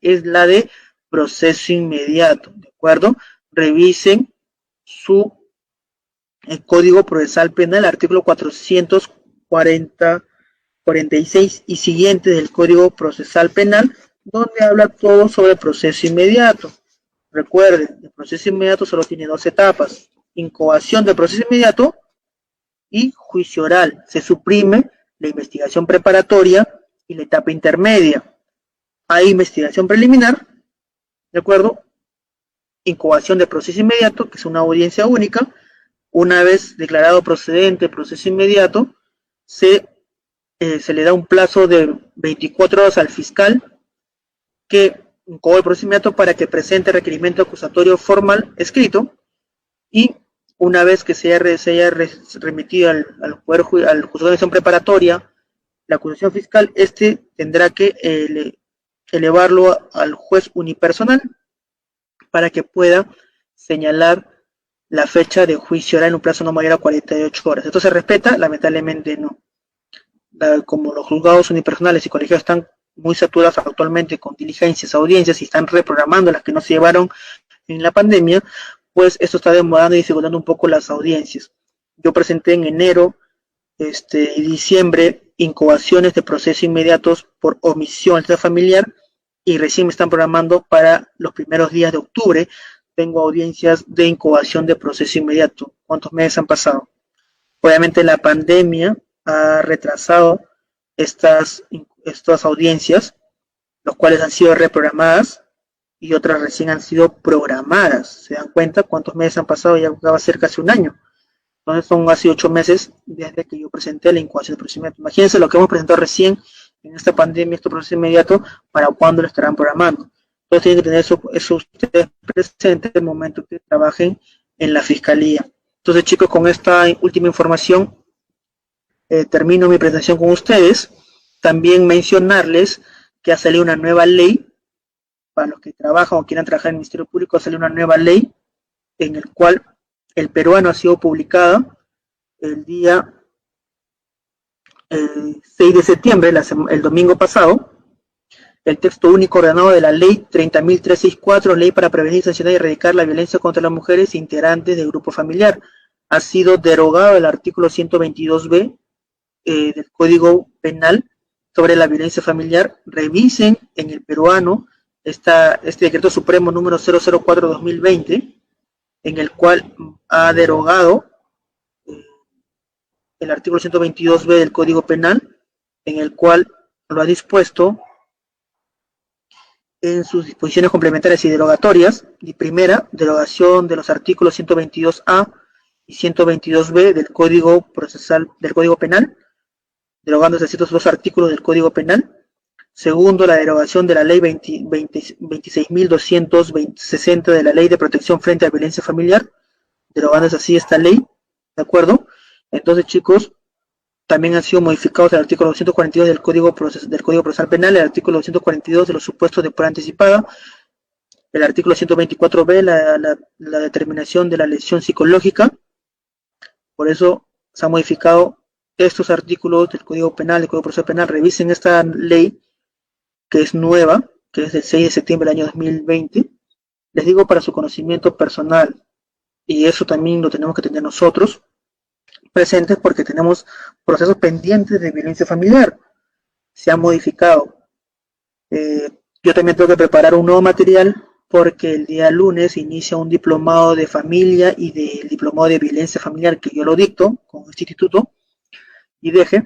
es la de proceso inmediato, ¿de acuerdo? Revisen su Código Procesal Penal, artículo 446, 46 y siguientes del Código Procesal Penal, donde habla todo sobre el proceso inmediato. Recuerden, el proceso inmediato solo tiene dos etapas: incoación del proceso inmediato y juicio oral. Se suprime la investigación preparatoria y la etapa intermedia. Hay investigación preliminar, ¿de acuerdo? Incoación del proceso inmediato, que es una audiencia única. Una vez declarado procedente el proceso inmediato, se le da un plazo de 24 horas al fiscal que incoó el proceso inmediato para que presente requerimiento acusatorio formal escrito, y una vez que se haya remitido al juzgado de acción preparatoria la acusación fiscal, tendrá que elevarlo al juez unipersonal para que pueda señalar la fecha de juicio oral en un plazo no mayor a 48 horas. ¿Esto se respeta? Lamentablemente no. Como los juzgados unipersonales y colegiados están muy saturados actualmente con diligencias, audiencias, y están reprogramando las que no se llevaron en la pandemia, pues esto está demorando y dificultando un poco las audiencias. Yo presenté en enero y diciembre incoaciones de proceso inmediatos por omisión familiar, y recién me están programando para los primeros días de octubre. Tengo audiencias de incoación de proceso inmediato. ¿Cuántos meses han pasado? Obviamente la pandemia ha retrasado estas audiencias, las cuales han sido reprogramadas y otras recién han sido programadas. ¿Se dan cuenta cuántos meses han pasado? Ya va a ser casi un año. Entonces son casi 8 meses desde que yo presenté la incoación de proceso inmediato. Imagínense lo que hemos presentado recién en esta pandemia, este proceso inmediato, para cuándo lo estarán programando. Entonces tienen que tener eso ustedes presentes en el momento que trabajen en la fiscalía. Entonces, chicos, con esta última información termino mi presentación con ustedes. También mencionarles que ha salido una nueva ley para los que trabajan o quieran trabajar en el Ministerio Público. Ha salido una nueva ley en el cual el peruano ha sido publicada el día 6 de septiembre, el domingo pasado. El texto único ordenado de la ley 30.364, ley para prevenir, sancionar y erradicar la violencia contra las mujeres integrantes del grupo familiar. Ha sido derogado el artículo 122b del Código Penal sobre la violencia familiar. Revisen en el peruano este decreto supremo número 004-2020, en el cual ha derogado el artículo 122b del Código Penal, en el cual lo ha dispuesto en sus disposiciones complementarias y derogatorias. Y primera, derogación de los artículos 122a y 122b del Código Penal, derogándose estos dos artículos del Código Penal. Segundo, la derogación de la ley 26.260 de la Ley de Protección frente a la Violencia Familiar, derogándose así esta ley, ¿de acuerdo? Entonces, chicos, también han sido modificados el artículo 242 del Código Procesal Penal, el artículo 242 de los supuestos de prueba anticipada, el artículo 124b, la determinación de la lesión psicológica. Por eso se han modificado estos artículos del Código Penal, del Código Procesal Penal. Revisen esta ley, que es nueva, que es del 6 de septiembre del año 2020. Les digo para su conocimiento personal, y eso también lo tenemos que tener nosotros presentes, porque tenemos procesos pendientes de violencia familiar. Se han modificado. Yo también tengo que preparar un nuevo material, porque el día lunes inicia un diplomado de familia y del diplomado de violencia familiar, que yo lo dicto con este instituto y deje,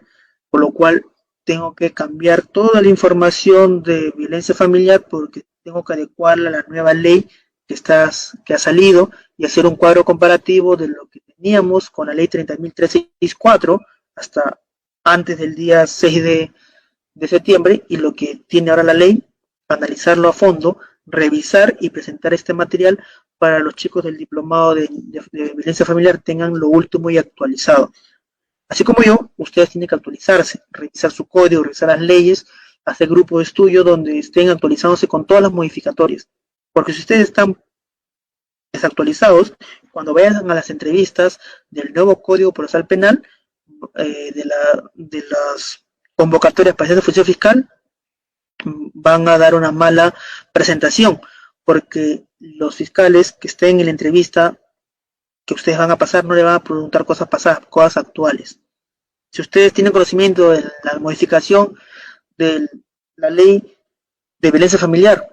por lo cual tengo que cambiar toda la información de violencia familiar, porque tengo que adecuarla a la nueva ley que ha salido, y hacer un cuadro comparativo de lo que teníamos con la ley 30.364 hasta antes del día 6 de septiembre y lo que tiene ahora la ley, analizarlo a fondo, revisar y presentar este material para los chicos del diplomado de violencia familiar tengan lo último y actualizado. Así como yo, ustedes tienen que actualizarse, revisar su código, revisar las leyes, hacer grupos de estudio donde estén actualizándose con todas las modificatorias. Porque si ustedes están desactualizados, cuando vayan a las entrevistas del nuevo Código Procesal Penal, de las convocatorias para hacer función fiscal, van a dar una mala presentación, porque los fiscales que estén en la entrevista que ustedes van a pasar no le van a preguntar cosas pasadas, cosas actuales. Si ustedes tienen conocimiento de la modificación de la ley de violencia familiar,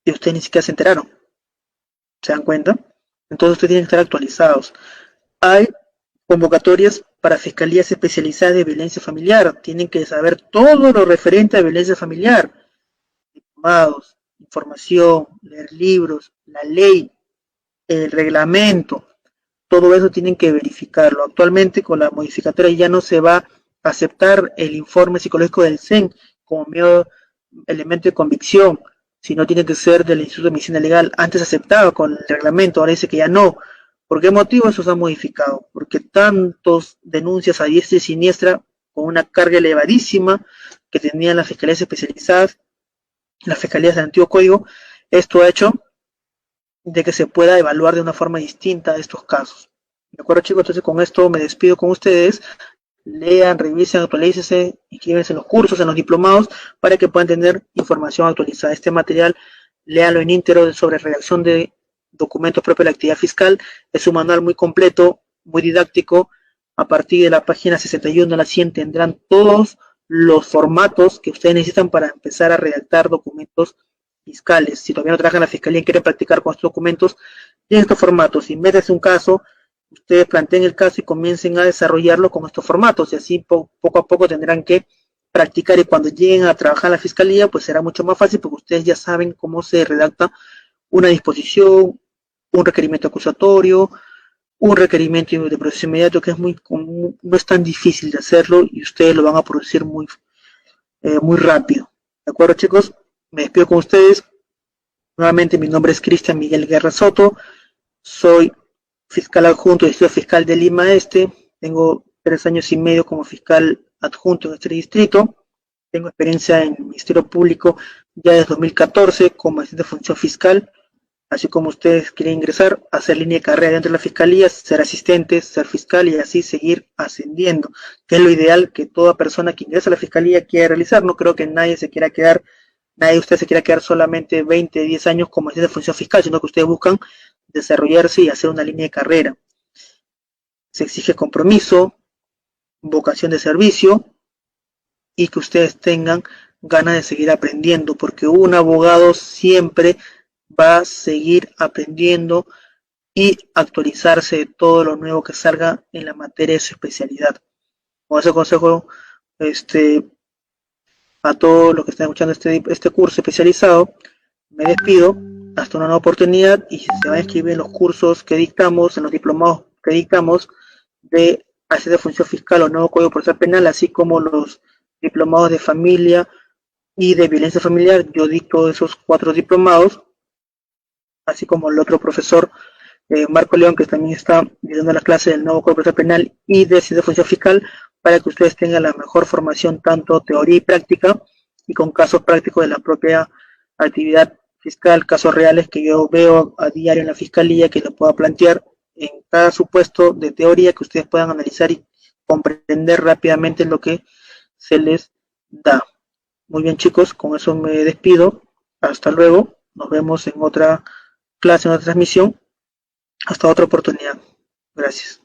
y ustedes ni siquiera se enteraron, ¿se dan cuenta? Entonces ustedes tienen que estar actualizados. Hay convocatorias para fiscalías especializadas de violencia familiar, tienen que saber todo lo referente a violencia familiar, diplomados, información, leer libros, la ley, el reglamento, todo eso tienen que verificarlo. Actualmente con la modificatoria ya no se va a aceptar el informe psicológico del CEN como medio elemento de convicción, sino tiene que ser del Instituto de Medicina Legal. Antes aceptaba con el reglamento, ahora dice que ya no. ¿Por qué motivo eso se ha modificado? Porque tantos denuncias a diestra y siniestra con una carga elevadísima que tenían las fiscalías especializadas, las fiscalías del antiguo código, esto ha hecho de que se pueda evaluar de una forma distinta estos casos. ¿De acuerdo, chicos? Entonces con esto me despido con ustedes. Lean, revisen, actualícense, inscríbanse en los cursos, en los diplomados, para que puedan tener información actualizada. Este material, léanlo en íntegro sobre redacción de documentos propios de la actividad fiscal. Es un manual muy completo, muy didáctico. A partir de la página 61 a la 100 tendrán todos los formatos que ustedes necesitan para empezar a redactar documentos fiscales. Si todavía no trabajan en la fiscalía y quieren practicar con estos documentos, tienen estos formatos. Si métanse un caso, ustedes planteen el caso y comiencen a desarrollarlo con estos formatos y así poco a poco tendrán que practicar y cuando lleguen a trabajar en la fiscalía pues será mucho más fácil porque ustedes ya saben cómo se redacta una disposición, un requerimiento acusatorio, un requerimiento de proceso inmediato que es no es tan difícil de hacerlo y ustedes lo van a producir muy rápido. ¿De acuerdo, chicos? Me despido con ustedes. Nuevamente mi nombre es Cristian Miguel Guerra Soto. Soy fiscal adjunto del Distrito Fiscal de Lima Este. Tengo 3 años y medio como fiscal adjunto en este distrito. Tengo experiencia en el Ministerio Público ya desde 2014 como asistente de función fiscal. Así como ustedes quieren ingresar, hacer línea de carrera dentro de la fiscalía, ser asistente, ser fiscal y así seguir ascendiendo, que es lo ideal que toda persona que ingresa a la fiscalía quiera realizar. No creo que nadie se quiera quedar, nadie de ustedes se quiera quedar solamente 20, 10 años como asistente de función fiscal, sino que ustedes buscan desarrollarse y hacer una línea de carrera. Se exige compromiso, vocación de servicio y que ustedes tengan ganas de seguir aprendiendo, porque un abogado siempre va a seguir aprendiendo y actualizarse de todo lo nuevo que salga en la materia de su especialidad. Con ese consejo, a todos los que están escuchando este curso especializado, me despido hasta una nueva oportunidad y si se van a inscribir en los cursos que dictamos, en los diplomados que dictamos de asesor de función fiscal o nuevo código procesal penal, así como los diplomados de familia y de violencia familiar, yo dicto esos 4 diplomados, así como el otro profesor Marco León, que también está dando las clases del nuevo Código Procesal Penal y de función fiscal, para que ustedes tengan la mejor formación, tanto teoría y práctica, y con casos prácticos de la propia actividad fiscal, casos reales que yo veo a diario en la fiscalía, que lo pueda plantear en cada supuesto de teoría que ustedes puedan analizar y comprender rápidamente lo que se les da. Muy bien, chicos, con eso me despido. Hasta luego. Nos vemos en otra clase, en otra transmisión. Hasta otra oportunidad. Gracias.